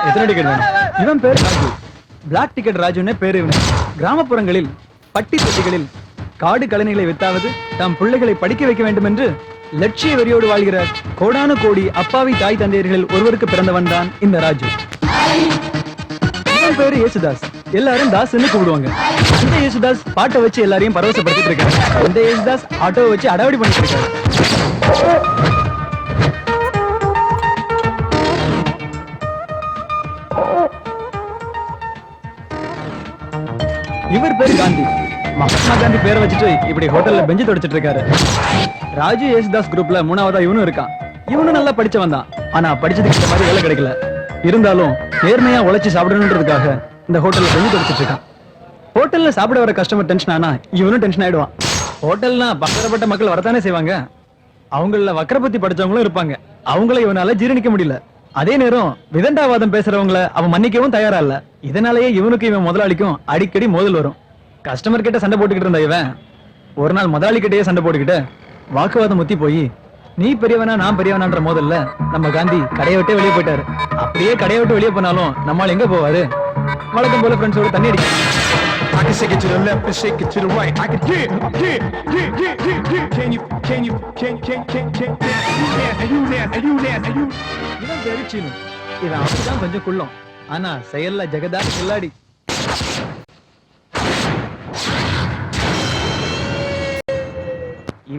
எத்தனை டிக்கெட் வேணும்? இவன் பேர் ராஜு. பிளாக் டிக்கெட் ராஜுன்னே பேர் இவனு. கிராமப்புறங்களில் பட்டி தொட்டிகளில் காடு கழனிகளை வித்தாவது தம் பிள்ளைகளை படிக்க வைக்க வேண்டும் என்று லட்சிய வெறியோடு வாழ்கிற கோடானு கோடி அப்பாவி தாய் தந்தையர்களில் ஒருவருக்கு பிறந்தவன் தான் இந்த ராஜு. இவன் பேரு யேசுதாஸ். எல்லாரும் தாஸ்ன்னு கூப்பிடுவாங்க. இந்த யேசுதாஸ் பாட்டை வச்சு எல்லாரையும் பரவசப்படுத்திட்டு இருக்காரு. இந்த யேசுதாஸ் ஆட்டோவை வச்சு அடாவடி பண்ணிட்டு இருக்காரு. இவர் பேரு காந்தி. மகாத்மா காந்தி பேரை வச்சுட்டு இப்படி ஹோட்டல்ல பெஞ்சு தொடச்சிட்டு இருக்காரு. ராஜு யேசுதாஸ் குரூப்ல மூணாவதா இவனும் இருக்கான். இவனும் நல்லா படிச்சவன் தான். ஆனா படிச்சதுக்கு இந்த மாதிரி வேலை கிடைக்கல. இருந்தாலும் நேர்மையா உழைச்சு சாப்பிடணுன்றதுக்காக இந்த ஹோட்டல்ல பெஞ்சு தொடச்சிட்டு இருக்கான். ஹோட்டல்ல சாப்பிட வர கஸ்டமர் டென்ஷன் ஆனா இவனும் டென்ஷன் ஆயிடுவான். ஹோட்டல்னா பலதரப்பட்ட மக்கள் வரத்தானே செய்வாங்க. அவங்கள வக்கரபத்தி படிச்சவங்களும் இருப்பாங்க. அவங்கள இவனால ஜீரணிக்க முடியல. அதே நேரம் விதண்டாவாதம் பேசுறவங்கள அவன் மன்னிக்கவும் தயாரா இல்ல. இதனாலேயே இவனுக்கு இவன் முதலாளிக்கும் அடிக்கடி மோதல் வரும். கஸ்டமர் கிட்ட சண்டை போட்டுக்கிட்டு இருந்த இவன் ஒரு நாள் முதலாளி கிட்டயே சண்டை போட்டுக்கிட்டு வாக்குவாதம் முத்தி போய் நீ பெரியவனா நான் பெரியவனான்ற மோதல்ல நம்ம காந்தி கடையை விட்டே வெளியே போயிட்டாரு. அப்படியே கடையை விட்டு வெளியே போனாலும் நம்மால் எங்க போவாரு? வழக்கம் போல ஃப்ரெண்ட்ஸோட தண்ணி அடிக்க. I can shake it to the left and shake it to the right. I can get. Can you இவன் பேரு சீனு. இவன் அப்படிதான் கொஞ்சம் குள்ளம். ஆனா செயல்ல ஜெகதா கில்லாடி.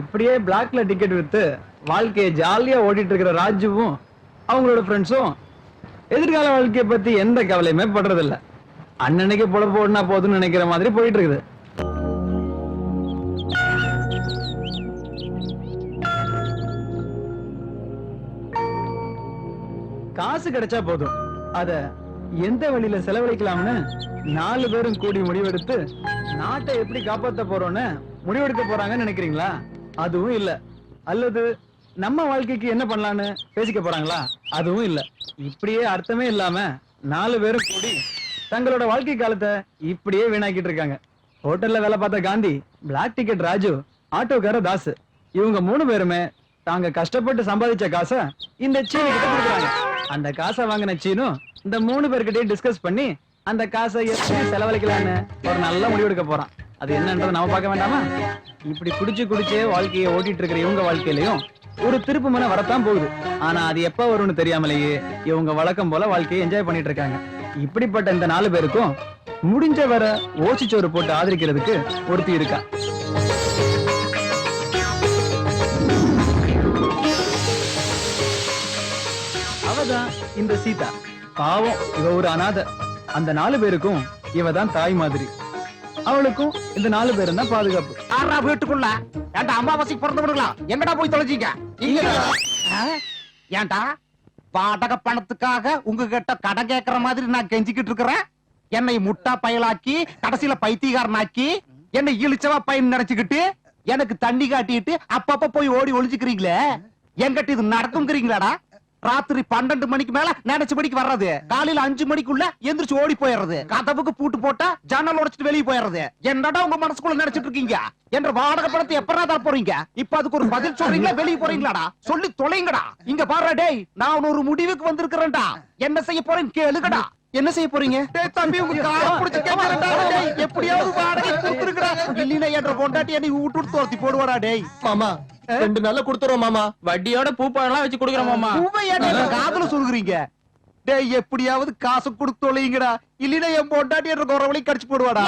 இப்படியே பிளாக்ல டிக்கெட் வித்து வாழ்க்கையை ஜாலியா ஓடிட்டு இருக்கிற ராஜுவும் அவங்களோட ஃப்ரெண்ட்ஸும் எதிர்கால வாழ்க்கையை பத்தி எந்த கவலையுமே படுறது இல்ல. அண்ணனைக்கு பொழப்பு ஓடினா போதுன்னு நினைக்கிற மாதிரி போயிட்டு இருக்குது. காசு கிடைச்சா போதும், அத எந்த வழியில செலவழிக்கலாம்னு 4 பேரும் கூடி முடிவெடுத்து நாட்டை எப்படி காப்பாத்த போறோம்னு முடிவெடுக்க போறாங்கன்னு நினைக்கிறீங்களா? அதுவும் இல்ல. அல்லது நம்ம வாழ்க்கைக்கு என்ன பண்ணலான்னு பேசிக்க போறாங்களா? அதுவும் இல்ல. இப்படியே அர்த்தமே இல்லாம 4 பேரும் கூடி தங்களோட வாழ்க்கை காலத்தை இப்படியே வீணாக்கிட்டு இருக்காங்க. ஹோட்டல்ல வேலை பார்த்த காந்தி, பிளாக் டிக்கெட் ராஜு, ஆட்டோக்கார தாஸ், இவங்க 3 பேருமே தாங்க கஷ்டப்பட்டு சம்பாதிச்ச காசை இந்த சீனு கிட்ட கொடுக்குறாங்க. அந்த காசை வாங்கின சீனு இந்த 3 பேர்கிட்டயே டிஸ்கஸ் பண்ணி அந்த காசை எப்படி செலவழிக்கலான்னு ஒரு நல்ல முடிவெடுக்க போறான். அது என்னன்றதை நம்ம பார்க்க வேண்டாமா? இப்படி குடிச்சே வாழ்க்கையை ஓட்டிட்டு இருக்கிற இவங்க வாழ்க்கையிலயும் ஒரு திருப்பு மன வரத்தான் போகுது. ஆனா அது எப்ப வரும்னு தெரியாமலேயே இவங்க வழக்கம் போல வாழ்க்கையை என்ஜாய் பண்ணிட்டு இருக்காங்க. இப்படிப்பட்ட இந்த 4 பேருக்கும் முடிஞ்ச வர ஓசிச்சோறு போட்டு ஆதரிக்கிறதுக்கு ஒருத்தி இருக்கா. அவதான் இந்த சீதா. பாவம், இவ ஒரு அனாதை. அந்த 4 பேருக்கும் இவ தான் தாய் மாதிரி. அவளுக்கும் இந்த 4 பேரும் தான் பாதுகாப்பு. ஆறா வீட்டுக்குள்ள ஏன்டா அமாவாசைக்கு பிறந்தவங்களா எங்கடா போய் தொலைச்சீங்க? ஏன்டா வாடகை பணத்துக்காக உங்ககிட்ட கடன் கேட்கற மாதிரி நான் கெஞ்சிக்கிட்டு இருக்கிறேன். என்னை முட்டா பயலாக்கி கடைசியில பைத்தியக்காரனாக்கி என்னை இழிச்சவா பையன் நினைச்சுக்கிட்டு எனக்கு தண்ணி காட்டிட்டு அப்பப்ப போய் ஓடி ஒளிஞ்சுக்கிறீங்களே, என்கிட்ட இது நடக்குங்கிறீங்களாடா? ராத்திரி 12 மணிக்கு மேல நினைச்சபடிக்கு வர்றது, காலையில 5 மணிக்குள்ள எந்திரிச்சு ஓடி போயிடுறது, கதவுக்கு பூட்டு போட்டா ஜன்னல் உடைச்சிட்டு வெளியே போயிடுறது. என்னடா உங்க மனசுக்குள்ள நினைச்சிட்டு இருக்கீங்க? என்ற வாடகை பணத்தை எப்படா தர போறீங்க? இப்ப அதுக்கு ஒரு பதில் சொல்றீங்களா? வெளியே போறீங்களாடா? சொல்லி தொலைங்கடா. இங்க பாரு டேய், நான் ஒரு முடிவுக்கு வந்திருக்கிறேன்டா. என்ன செய்ய போறேன்னு கேளுங்கடா. என்ன செய்ய போறீங்க? டேய் தம்பி, உங்க காலை புடிச்சு கேக்குறேன்டா. டேய் எப்படியாவது வாடகை கொடுத்துருங்கடா. இல்லைனா என்ற பொண்டாட்டி என்னை விட்டுட்டு தோர்த்தி போடுவாடா. டேய் மாமா 2 நாள்ல கொடுத்துறோம் மாமா. வட்டியோட பூப்பழம் வச்சு கொடுக்குறோம் மாமா. பூவை என்ன காதுல சொல்றீங்க? டேய் எப்படியாவது காசு கொடுத்து தொலைங்கடா. இல்லைனா என் பொண்டாட்டி என்ற குறவளை கடிச்சு போடுவாடா.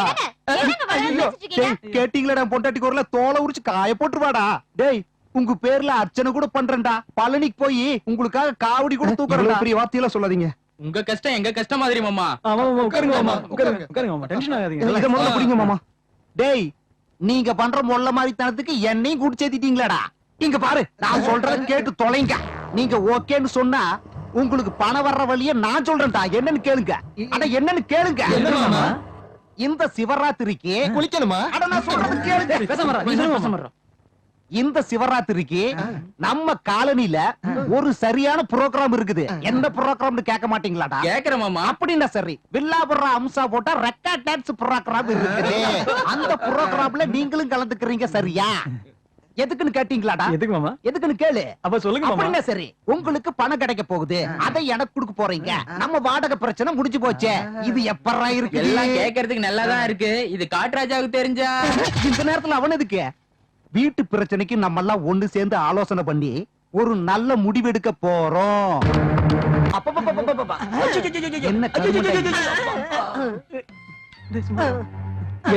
கேட்டீங்களா? பொண்டாட்டி குரல தோலை உரிச்சு காய போட்டுருவாடா. டேய் உங்க பேர்ல அர்ச்சனை கூட பண்றேன்டா. பழனிக்கு போய் உங்களுக்காக காவடி கூட தூக்குறேன்டா. பெரிய வார்த்தையெல்லாம் சொல்லாதீங்க. உங்க கஷ்டம் எங்க கஷ்டம் மாதிரி மாமா. உட்காருங்க மாமா, உட்காருங்க மாமா, டென்ஷன் ஆகாதீங்க. இத முதல்ல புடிங்க மாமா. டேய் நீங்க பண்ற மொள்ள மாதிரி தனத்துக்கு என்னையும் கூட்டி சேர்த்திட்டீங்களாடா. இங்க பாரு, நான் சொல்றத கேட்டு தொலைங்க. நீங்க ஓகேன்னு சொன்னா உங்களுக்கு பணம் வர்ற வழியை நான் சொல்றேன்டா. என்னன்னு கேளுங்க. அட என்னன்னு கேளுங்க. இந்த சிவராத்திரிக்கு குளிக்கணுமா? அட நான் சொல்றது கேளுங்க. இந்த சிவராத்திரிக்கு நம்ம காலனில ஒரு சரியான ப்ரோக்ராம் இருக்குது. எந்த ப்ரோக்ராம்னு கேட்க மாட்டீங்களாடா? கேக்குறேன் மாமா. அப்படின்னா சரி, வில்லாபுர அம்சா போட்டா ரெக்கார்ட் டான்ஸ் ப்ரோக்ராம் இருக்குது. அந்த ப்ரோக்ராம்ல நீங்களும் கலந்துக்கிறீங்க, சரியா? எதுக்குன்னு கேட்டீங்களாடா? எதுக்கு மாமா? எதுக்குன்னு கேளு. அப்ப சொல்லுங்க மாமா. அப்படின்னா சரி, உங்களுக்கு பணம் கிடைக்க போகுது, அதை எனக்கு கொடுக்க போறீங்க. நம்ம வாடகை பிரச்சனை முடிஞ்சு போச்சே. இது எப்பறா இருக்கு? எல்லாம் கேக்குறதுக்கு நல்லாதான் இருக்கு. இது காட்டுராஜாவுக்கு தெரிஞ்சா இந்த நேரத்துல அவன் எதுக்கு? வீட்டு பிரச்சனைக்கு நம்ம எல்லாம் ஒண்ணு சேர்ந்து ஆலோசனை பண்ணி ஒரு நல்ல முடிவெடுக்க போறோம். என்ன கருமண்டை?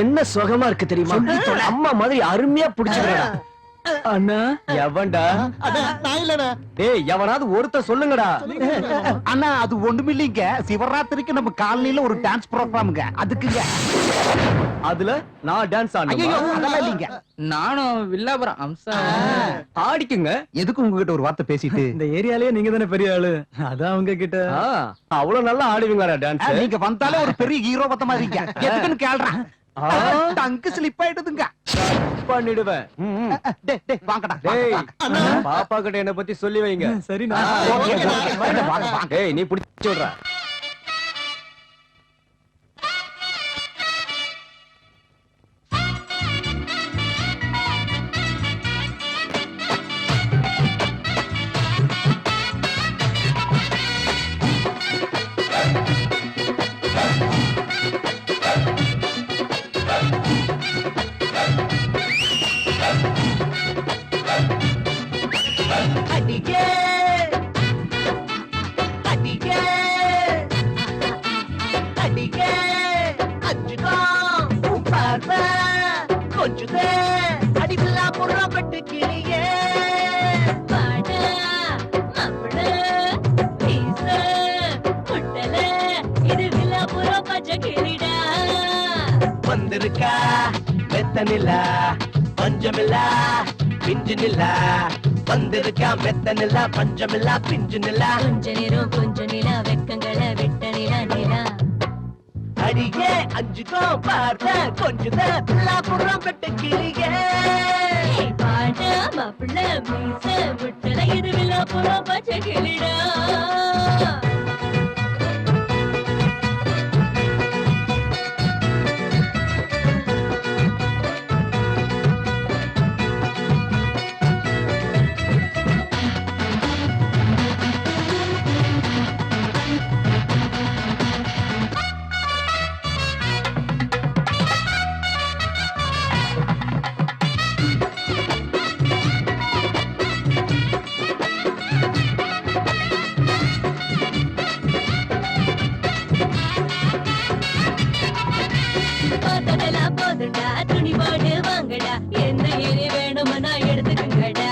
என்ன சுகமா இருக்கு தெரியுமா? அம்மா மாதிரி அருமையா புடிச்சுக்கிறா. அண்ணா எவன்டா? நான் இல்லடா. டேய், எவனாவது ஒருத்தர் சொல்லுங்கடா. அண்ணா, அது ஒண்ணுமில்லைங்க. சிவராத்திரிக்கு நம்ம காலனில ஒரு டான்ஸ் ப்ரோக்ராமுங்க, அதுக்குங்க. அதுல நான் டான்ஸ் ஐயோ, ஆடணும். அதெல்லாம் இல்லைங்க. நானும் வில்லாபுரம் அம்சா. ஆடிக்குங்க. எதுக்கு உங்ககிட்ட ஒரு வார்த்தை பேசிட்டு? இந்த ஏரியாலயே நீங்க தானே பெரிய ஆளு, அதான் அவங்க கிட்ட. அவ்வளவு நல்லா ஆடுவீங்களா டான்ஸ்? நீங்க வந்தாலே ஒரு பெரிய ஹீரோ பத்த மாதிரிங்க. எதுக்குன்னு கேள்றான். டங்கு ஸ்லிப் ஆயிடுதுங்க. பண்ணிடுவேன். டேய் வாங்கடா. டேய், வாங்க. பாப்பா கிட்ட என்ன பத்தி சொல்லி வைங்க. சரிண்ணா. ஓகே, வாங்க, வாங்க. டேய், நீ புடிச்சு விடுற. அடியே அடியே அடியே அஞ்சுகோ பார்வை கொஞ்சுதே அடிவில்லா புறப்பட்டு கிளியே பாடா மாப்பிள பீச முட்டல இது வில்லாபுரம் பச்சை கிளிடா. வந்திருக்கா மெத்தனில்லா பஞ்சமில்லா பிஞ்சினில்லா. வந்திருக்கா மெத்தனில்லா பஞ்சமில்லா பிஞ்சினில்லா. கொஞ்ச நேரம் கொஞ்ச நிலா வெக்கங்களை விட்ட நிலா நிலா. அடியே அஞ்சுகோ பார்வை கொஞ்சுதே வில்லா புறப்பட்டு கிளியே. பாடா மாப்பிள பீச முட்டல இது வில்லாபுரம் பச்சை கிளிடா. பார்த்ததெல்லாம் போதுண்டா, துணி போட்டு வாங்கடா. என்ன ஏறி வேணுமனா எடுத்துக்கங்கடா.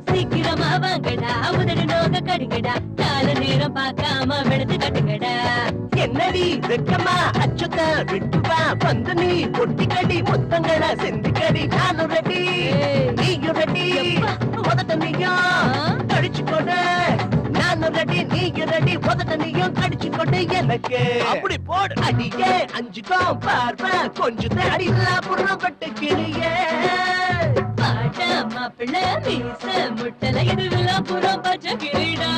சீக்கிரமா வாங்கடா, உதடு நோக கடுங்கடா. நாலு நேரம் பார்க்காம வெளுத்து கட்டுங்கடா. என்னடி வெக்கமா அச்சுத்த விட்டுவா வந்து நீ பொட்டிக்கடி முத்தங்கள செந்திக்கடி. நானும் ரெடி நீயும் ரெடி முதட்ட நீயும் கடிச்சு கொடு. நானும் ரெடி நீயும் ரெடி முதட்ட நீயும் கடிச்சு கொடு. எனக்கு அப்படி போடு. அடியே அஞ்சுக்கோ பார்வை கொஞ்சம் அடியில்லா புறப்பட்டு கிளியே. பாடா மாப்பிள மீச முட்டல இது வில்லாபுரம் பச்சை கிளிடா.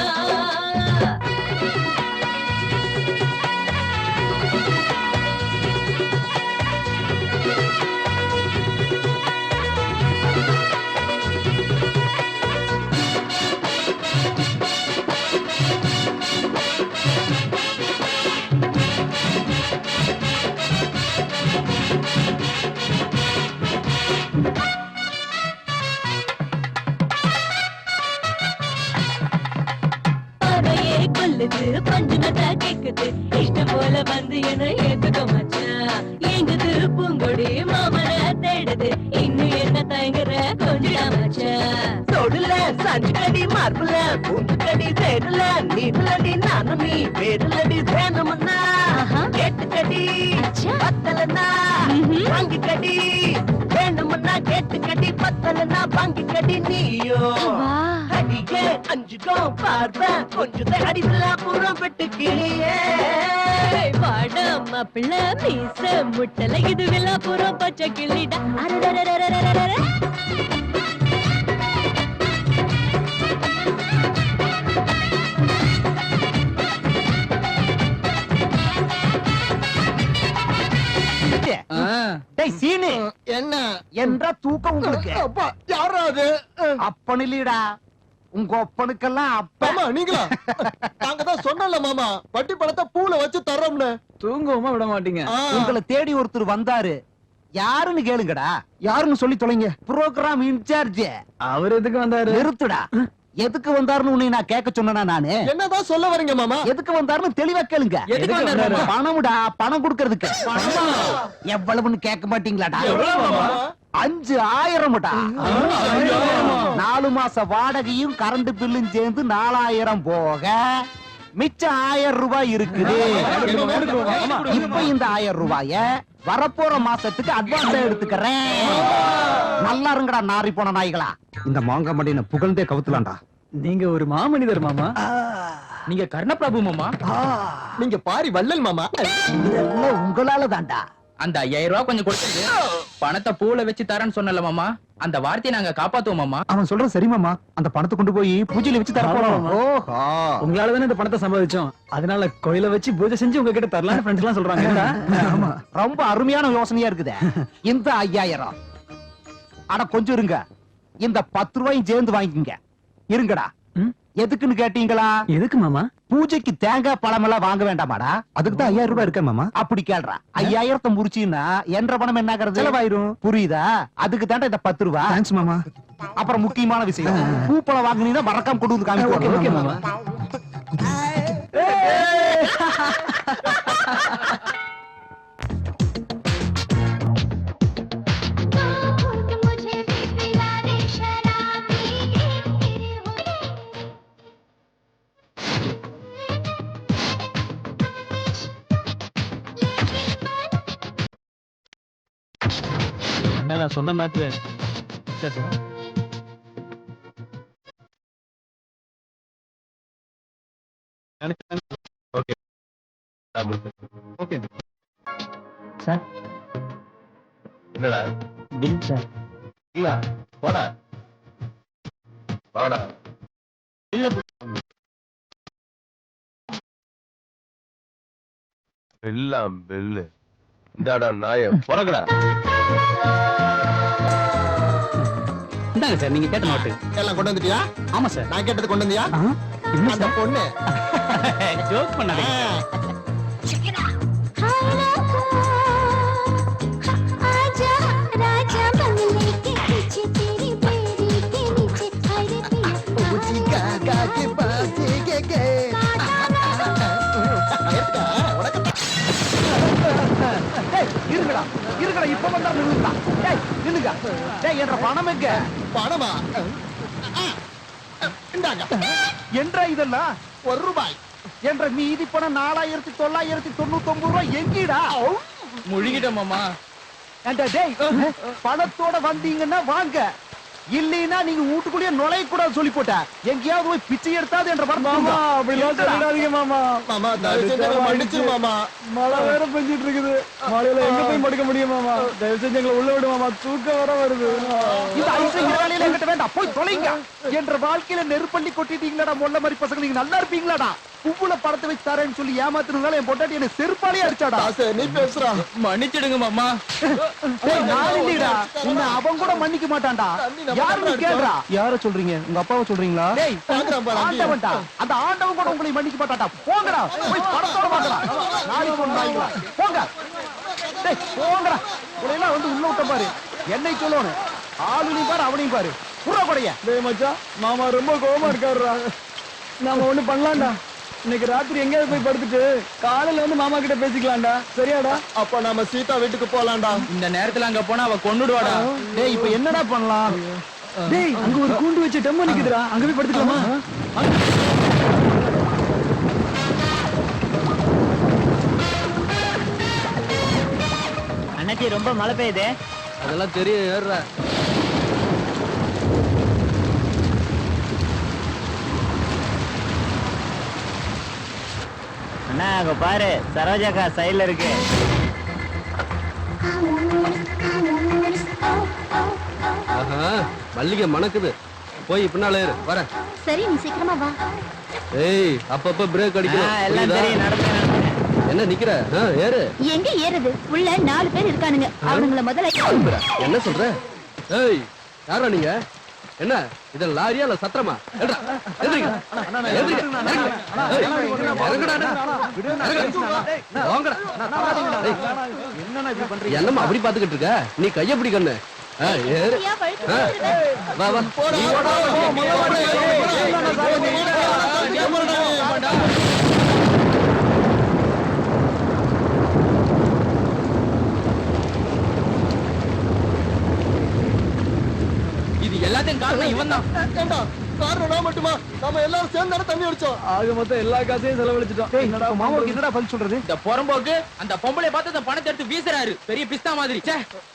பார்வையே கொல்லுது பஞ்சுனதா கேக்குது. இஷ்டம் போல வந்து என்ன ஏத்துக்க மச்சான். எங்குது பூங்கொடி மாமன தேடுது. இன்னும் என்ன தயங்குற கொஞ்சம் மச்சான். தொடுல சஞ்சுக்கடி மார்புல பூந்துக்கடி தேடுல நீடுலடி நானும் நீ வேடுலடி வேணும்னா கேட்டுக்கடி பத்தலனா வாங்கிக்கடி. வேணும்னா கேட்டுக்கடி பத்தலனா வாங்கிக்கடி நீயோ. அடியே அஞ்சுக்கோ பார்வை கொஞ்சம் அடிவில்லா புறப்பட்டு கிளியே. பாடா மாப்பிள மீச முட்டல இது வில்லாபுரம் பச்சை கிளிடா. அரரரரரரரர. டேய் சீனு என்ன என்ற தூக்கம் உங்களுக்கு அப்பா யாரா அது அப்பன் இல்லடா உங்க ஒப்பனுக்கெல்லாம் அப்ப மாமா நீங்களா நாங்க தான் சொன்னல மாமா வட்டி பணத்தை பூல வச்சு தர்றோம்னு தூங்கவும் விட மாட்டீங்க உங்களை தேடி ஒருத்தர் வந்தாரு யாருன்னு கேளுங்கடா யாருன்னு சொல்லி தொலைங்க ப்ரோக்ராம் இன்சார்ஜ் அவர் எதுக்கு வந்தாரு நிறுத்துடா எதுக்கு வந்தாருன்னு உன்னை நான் கேட்க சொன்னா நானு என்னதான் சொல்ல வரீங்க மாமா எதுக்கு வந்தாருன்னு தெளிவா கேளுங்க எதுக்கு வந்தாரு? பணம்டா பணம் கொடுக்கறதுக்கு எவ்வளவுன்னு கேட்க மாட்டீங்களாடா எவ்வளவு மாமா 5000 4 மாச வாடகையும் கரண்ட் பில்லும் சேர்ந்து 4000 போக மிச்சம் 1000 ரூபாய் இருக்குது இப்ப இந்த 1000 ரூபாய வரப்போற மாசத்துக்கு அட்வான்ஸ் எடுத்துக்கிறேன் நல்லா இருங்கடா நாரி போன நாய்களா இந்த மாங்க மண்டின புகழ்ந்தே கவுத்துலாம்டா நீங்க ஒரு மாமனிதர் மாமா நீங்க கர்ணபிரபு மாமா நீங்க பாரி வள்ளல் மாமா இதெல்லாம் உங்களால தான்டா அந்த 5000 ரூபாய் கொஞ்சம் கொடுத்துட்டு பணத்தை பூல வச்சு தரேன்னு சொன்னல மாமா அந்த வார்த்தையை நாங்க காப்பாத்துவோம் மாமா அவன் சொல்றது சரி மாமா அந்த பணத்தை கொண்டு போய் பூஜையில வச்சு தர போறோம் ஆமா. ஓஹோ உங்களால தானே இந்த பணத்தை சம்பாதிச்சோம் அதனால கோயில வச்சு பூஜை செஞ்சு உங்ககிட்ட தரலாம் ஃப்ரெண்ட்ஸ் எல்லாம் சொல்றாங்க ஆமா ரொம்ப அருமையான யோசனையா இருக்குதே இந்த 5000 அட கொஞ்சம் இருங்க இந்த 10 ரூபாயும் சேர்ந்து வாங்கிக்கங்க இருங்கடா ம்? எதுக்குன்னு கேட்டீங்களா எதுக்கு மாமா பூஜைக்கு தேங்காய் பழம் எல்லாம் வாங்க வேண்டாமாடா அதுக்கு தான் 5000 ரூபாய் இருக்க மாமா அப்படி கேள்றா 5000 முடிச்சீன்னா என்ற பணம் என்ன ஆகுறது செலவாயிரும் புரியுதா அதுக்கு தாண்டா இந்த 10 ரூபாய் தேங்க்ஸ் மாமா அப்புறம் முக்கியமான விஷயம் பூ பழம் வாங்குனீங்கன்னா மறக்காம கொண்டு வந்து காமிக்க ஓகே மாமா मुझे भी पिला दे शराबी तेरे होने நான் சொன்ன மாத்து ஓகே சார் என்னடா பில் சார் இல்ல போடா வாடா எல்லாம் பெல்லு இந்தாடா நாய பொறக்கடா இந்தாங்க சார் நீங்க கேட்ட நோட்டு எல்லாம் கொண்டு வந்துட்டியா ஆமா சார் நான் கேட்டது கொண்டு வந்தியா என்ன அந்த பொண்ணு ஜோக் பண்ணாதீங்க आजा राजा बंगले के पीछे तेरी बेड़ी के नीचे हरे இருங்கடா இருங்கடா இப்ப வந்தா நில்லுடா டேய் நில்லுங்க டேய் என்ற பணம் எங்க பணமா இந்தாங்க என்றா இதெல்லாம் ₹1 என்ற மீதி பணம் 4999 ரூபாய் எங்கடா முழுகிட்ட மாமா ஏண்டா டேய் பணத்தோட வந்தீங்கன்னா வாங்க இல்லைன்னா நீங்க வீட்டுக்குள்ளேயே நுழைய கூடாது சொல்லி போட்ட எங்கேயாவது போய் பிச்சை எடுத்தாது என்ற மாமா அப்படிலாம் சொல்லிடாதீங்க மாமா மாமா தயவு செஞ்சு எங்களை மன்னிச்சு மாமா மழை வேற பெஞ்சிட்டு இருக்குது மழையில எங்க போய் படுக்க முடியும் மாமா தயவு செஞ்சு எங்களை உள்ள விடு மாமா தூக்கம் வர வருது இந்த ஐசிங் வேலையில எங்கிட்ட வேண்டாம் போய் தொலைங்க என்ற வாழ்க்கையில நெருப்பள்ளி கொட்டிட்டீங்களாடா மொல்ல மாதிரி பசங்க நீங்க நல்லா இருப்பீங்களாடா புவ்வுல படத்தை வச்சு தரேன்னு சொல்லி ஏமாத்துறதுனால என் பொட்டாட்டி என்ன செருப்பாலே அடிச்சாடா தாசே நீ பேசுறா மன்னிச்சிடுங்க மாமா டேய் நான் இல்லடா உன்னை அவன் கூட மன்னிக்க மாட்டான்டா யாரு கேக்குறா யார சொல்றீங்க உங்க அப்பாவை சொல்றீங்களா டேய் பாக்குறேன் பாரு, அங்கேயே. ஆண்டவன்டா அந்த ஆண்டவன் கூட உங்களை மன்னிக்க மாட்டான்டா போங்கடா போய் படத்தோட வாங்கடா நாளைக்கு போன் வாங்கிக்கலாம் போங்க டேய் போங்கடா உடையெல்லாம் வந்து உள்ள விட்ட பாரு என்னை சொல்லணும் ஆளுனையும் பாரு அவனையும் பாரு புற கொடைய டேய் மச்சான் மாமா ரொம்ப கோவமா இருக்காருடா நாம ஒண்ணு பண்ணலாம்டா இன்னைக்கு ராத்திரி எங்கேயாவது போய் படுத்துட்டு காலையில வந்து மாமா கிட்ட பேசிக்கலாம்டா சரியாடா அப்ப நாம சீதா வீட்டுக்கு போலாம்டா இந்த நேரத்துல அங்க போனா அவ கொன்னுடுவாடா டேய் இப்ப என்னடா பண்ணலாம் டேய் அங்க ஒரு கூண்டு வச்சு டெம்மோ நிக்குதுடா அங்க போய் படுத்துக்கலாமா அண்ணாச்சி ரொம்ப மழை பெய்யுது அதெல்லாம் தெரியும் ஏறுற அண்ணா அங்க பாரு சரோஜாக்கா சைடுல இருக்கு மல்லிகை மணக்குது போய் பின்னால ஏறு வர சரி நீ சீக்கிரமா வா ஏய் அப்பப்ப பிரேக் எல்லாம் தெரியும் நடந்து என்ன நிக்கிற ஏறு. எங்க ஏறுது? உள்ள 4 பேர் இருக்கானுங்க. அவனுங்கள முதல்ல என்ன சொல்ற? ஏய் யாரா நீங்க? என்ன இது லாரியா இல்ல சத்திரமா? என்னம்மா அப்படி பாத்துக்கிட்டு இருக்க? நீ கைய பிடிக்கண்ணு. வா வா. இது எல்லாத்தையும் காரணம் இவன் தான். காரணம் நான் மட்டுமா? நாம எல்லாரும் சேர்ந்து தண்ணி அடிச்சோம். ஆக மொத்தம் எல்லா காசையும் செலவழிச்சிட்டோம். என்னடா மாமாவுக்கு என்னடா பதில் சொல்றது? இந்த புறம்போக்கு அந்த பொம்பளை பார்த்து அந்த பணத்தை எடுத்து வீசுறாரு. பெரிய பிஸ்தா மாதிரி.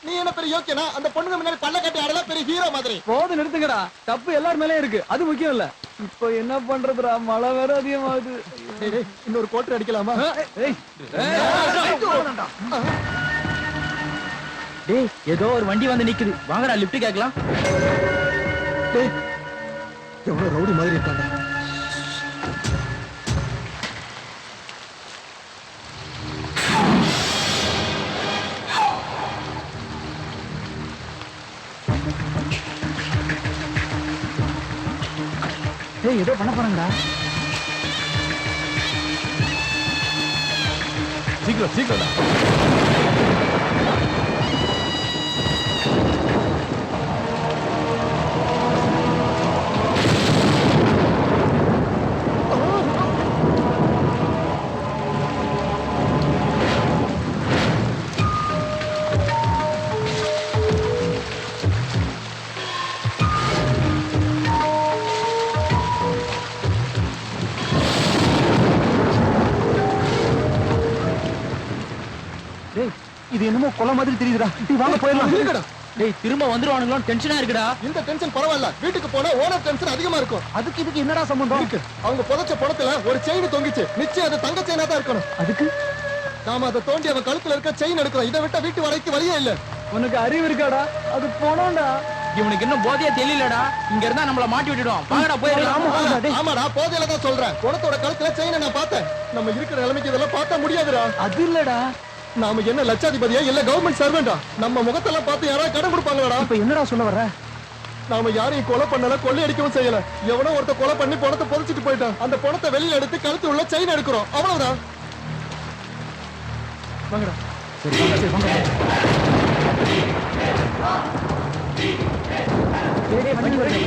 நீ என்ன பெரிய யோக்கியனா? அந்த பொண்ணுங்க முன்னாடி பல்ல கட்டி ஆடல பெரிய ஹீரோ மாதிரி. போது நிறுத்துங்கடா. தப்பு எல்லார் மேலயும் இருக்கு. அது முக்கியம் இல்ல. இப்போ என்ன பண்றதுடா? மழை வேற அதிகமாகுது. இன்னொரு கோட்டர் அடிக்கலாமா? டேய் ஏதோ ஒரு வண்டி வந்து நிக்குது. வாங்கடா லிஃப்ட் கேட்கலாம். எவ்வளவு ரவுடி மாதிரி இருக்காங்க. ஏதோ பண்ண போறாங்கடா. சீக்கிரம் சீக்கிரம். இது என்னமோ கொலை மாதிரி தெரியுதுடா. வாங்க போயிடலாம். இருக்கடா. டேய் திரும்ப வந்துருவானுங்களோ டென்ஷனா இருக்குடா. இந்த டென்ஷன் பரவாயில்ல. வீட்டுக்கு போனா ஓனர் டென்ஷன் அதிகமா இருக்கும். அதுக்கு இதுக்கு என்னடா சம்பந்தம்? இருக்கு. அவங்க புதைச்ச பணத்துல ஒரு செயின் தொங்கிச்சு. நிச்சயம் அது தங்க செயினா தான் இருக்கணும். அதுக்கு நாம அதை தோண்டி அவன் கழுத்துல இருக்க செயின் எடுக்கிறோம். இதை விட்டா வீட்டு வரைக்கும் வழியே இல்ல. உனக்கு அறிவு இருக்காடா? அது போனோம்டா. இவனுக்கு இன்னும் போதையா தெரியலடா. இங்க இருந்தா நம்மள மாட்டி விட்டுடுவான். வாங்கடா போயிடலாம். ஆமாடா போதையில தான் சொல்றேன். குணத்தோட கழுத்துல செயினை நான் பார்த்தேன். நம்ம இருக்கிற நிலைமைக்கு இதெல்லாம் பார்க்க முடியாதுடா. அது இல்லடா. நாம என்ன லட்சாதிபதியா இல்ல கவர்மெண்ட் சர்வெண்டா? நம்ம முகத்தெல்லாம் பார்த்து யாராவது கடன் கொடுப்பாங்களாடா? இப்ப என்னடா சொல்ல வர்ற? நாம யாரையும் கொலை பண்ணல, கொள்ளையடிக்கவும் செய்யல. எவனோ ஒருத்த கொலை பண்ணி பணத்தை புதைச்சிட்டு போயிட்டான். அந்த பணத்தை வெளியில எடுத்து கழுத்து உள்ள செயின் எடுக்கிறோம். அவ்வளவுதான். வாங்கடா. சரி வாங்க. சரி வாங்க. டேய் வண்டி வருது.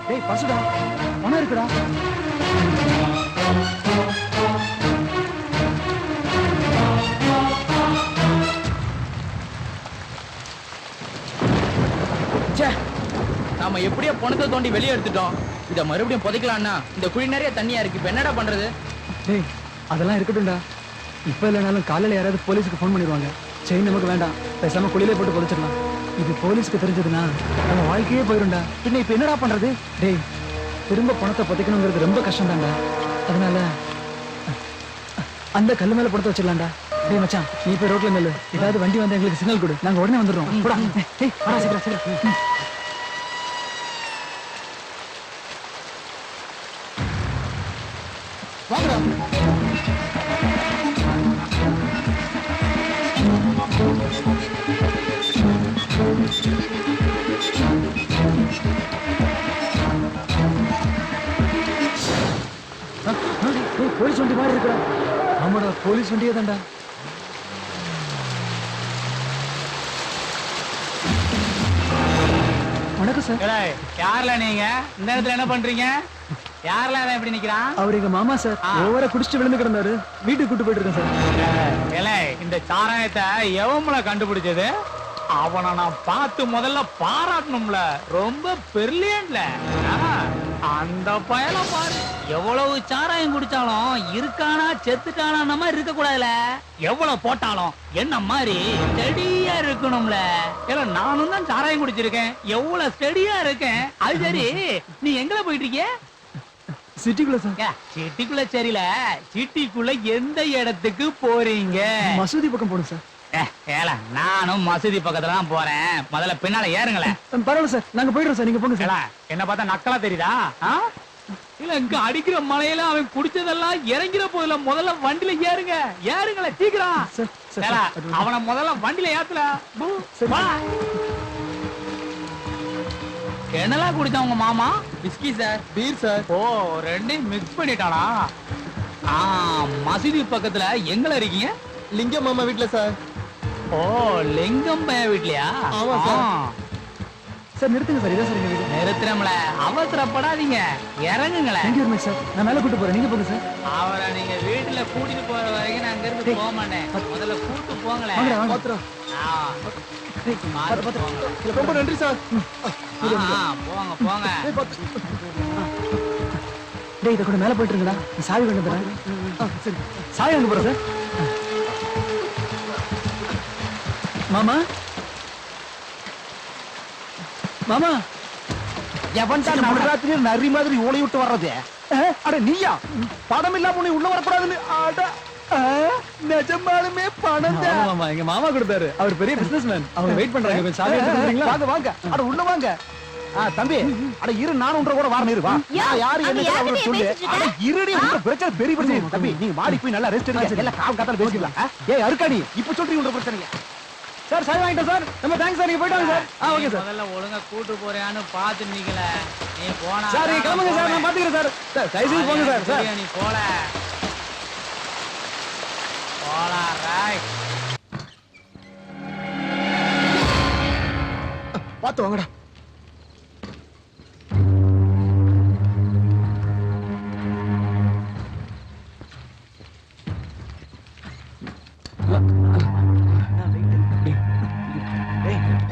டேய் பசுடா. பணம் இருக்குடா. நாம எப்படியோ பணத்தை தோண்டி வெளியே எடுத்துட்டோம். இத மறுபடியும் புதைக்கலாம்னா இந்த குழி நிறைய தண்ணியா இருக்கு. இப்ப என்னடா பண்றது? டேய் அதெல்லாம் இருக்கட்டும்டா. இப்ப இல்லைனாலும் காலையில யாராவது போலீஸுக்கு ஃபோன் பண்ணிடுவாங்க. செயின் நமக்கு வேண்டாம். பேசாம குழியிலே போட்டு புதைச்சிடலாம். இது போலீஸ்க்கு தெரிஞ்சதுன்னா நம்ம வாழ்க்கையே போயிரும்டா. பின்ன இப்ப என்னடா பண்றது? டேய் திரும்ப பணத்தை புதைக்கணுங்கிறது ரொம்ப கஷ்டம் தான்டா. அதனால அந்த கல்லு மேல பணத்தை வச்சிடலாம்டா. டேய் மச்சான் நீ போய் ரோட்ல நில்லு. ஏதாவது வண்டி வந்து எங்களுக்கு சிக்னல் கொடு. நாங்க உடனே வந்துடுறோம். போடா. டேய் வாடா சீக்கிரம் சீக்கிரம். வாங்கடா. போலீஸ் வண்டி மாதிரி இருக்கிறா. ஆமாடா போலீஸ் வண்டியே தான்டா. வணக்கம் சார். யார்ல நீங்க இந்த இடத்துல என்ன பண்றீங்க? யார்ல எப்படி நிக்கிறான்? அவர் எங்க மாமா சார். ஓவரா குடிச்சிட்டு விழுந்து கிடந்தாரு. வீட்டுக்கு கூட்டு போயிட்டு இருக்கேன் சார். இந்த சாராயத்தை எவன்ல கண்டுபிடிச்சது? அவனை நான் பார்த்து முதல்ல பாராட்டணும்ல. ரொம்ப பெர்லியன்ட்ல. அந்த பயல பாரு, எவ்வளவு சாராயம் குடிச்சாலும் இருக்கானா செத்துட்டானா மாதிரி இருக்க கூடாதுல. எவ்வளவு போட்டாலும் என்ன மாதிரி ஸ்டெடியா இருக்கணும்ல. ஏல நானும் தான் சாராயம் குடிச்சிருக்கேன், எவ்வளவு ஸ்டெடியா இருக்கேன். அது சரி, நீ எங்கல போயிட்டு இருக்கிய? சிட்டிக்குள்ள சார். சிட்டிக்குள்ள சரியில, சிட்டிக்குள்ள எந்த இடத்துக்கு போறீங்க? மசூதி பக்கம் போடும் சார். ஏல நானும் மசூதி பக்கத்துல தான் போறேன். முதல்ல பின்னால ஏறுங்களேன். பரவாயில்ல சார், நாங்க போயிடுறோம் சார், நீங்க போங்க சார். ஏல, என்ன பார்த்தா நக்கலா தெரியுதா? இல்ல இங்க அடிக்கிற மழையில அவன் குடிச்சதெல்லாம் இறங்கிற போதுல முதல்ல வண்டியில ஏறுங்க. ஏறுங்களேன் சீக்கிரம். சார், சார், ஏல, சார், அவனை முதல்ல வண்டியில ஏத்துல. சரி. வா. என்னெல்லாம் குடிச்சா உங்க மாமா? Whisky sir. Beer sir. Oh, ரெண்டையும் மிக்ஸ் பண்ணிட்டானா? மசூதி பக்கத்துல எங்கல இருக்கீங்க? லிங்கம் மாமா வீட்ல சார். ஓ, லிங்கம் பைய வீட்லயா? ஆமா சார். சார் நிறுத்துங்க சார், இதான் சார் எங்க வீடு. நிறுத்துறோம்ல, அவசரப்படாதீங்க, இறங்குங்களேன். தேங்க்யூ வெரி மச் சார், நான் மேல கூட்டு போறேன், நீங்க போங்க சார். அவரை நீங்க வீட்டுல கூட்டிட்டு போற வரைக்கும் நான் அங்க இருந்து போக மாட்டேன். முதல்ல கூட்டு போங்களேன். வாங்கடா, வாங்க. பாத்துறோம். பார்த்து போங்க. ரொம்ப நன்றி சார். போங்க போங்க. டேய் இத கூட மேல போயிட்டு இருங்கடா, நான் சாவி கொண்டு வந்துறேன். சரி, சாவி வாங்க போறேன் சார். மாமா மாமா, எவன் தான் நடுராத்திரி நரி மாதிரி ஓலை விட்டு வர்றது? அட நீயா? பணம் இல்லாம உன்னை உள்ள வரக்கூடாதுன்னு. அட நிஜமாலுமே பணம் தான். மாமா, எங்க மாமா கொடுத்தாரு, அவர் பெரிய பிசினஸ்மேன். அவங்க வெயிட் பண்றாங்க, கொஞ்சம் சாவி எடுத்து கொடுக்குறீங்களா? வாங்க வாங்க, அட உள்ள வாங்க. தம்பி, அட இரு, நானும் உன்ற கூட வரணும். இரு வா. யாரு என்ன அவரு சொல்லு. அட இருடி, உங்க பிரச்சனை பெரிய பிரச்சனை. தம்பி நீங்க மாடி போய் நல்லா ரெஸ்ட் எடுங்க. எல்லாம் கால் காத்தால பேசிக்கலாம். ஏய் அருக்காடி, இப்ப சொல்றீங்க உங்க பிரச்சனைங்க. சார் சாவி வாங்கிட்டோம் சார். நம்ம தேங்க்ஸ் சார், நீங்க போயிட்டு வாங்க சார். Okay sir. முதல்ல ஒழுங்கா கூட்டு போறியான்னு பாத்து நிக்கல. நீ போனா சார் நீங்க கிளம்புங்க சார், நான் பாத்துக்கிறேன் சார். சார் தயவு போங்க சார். சார் நீ போல ரைட். பாத்து வாங்கடா.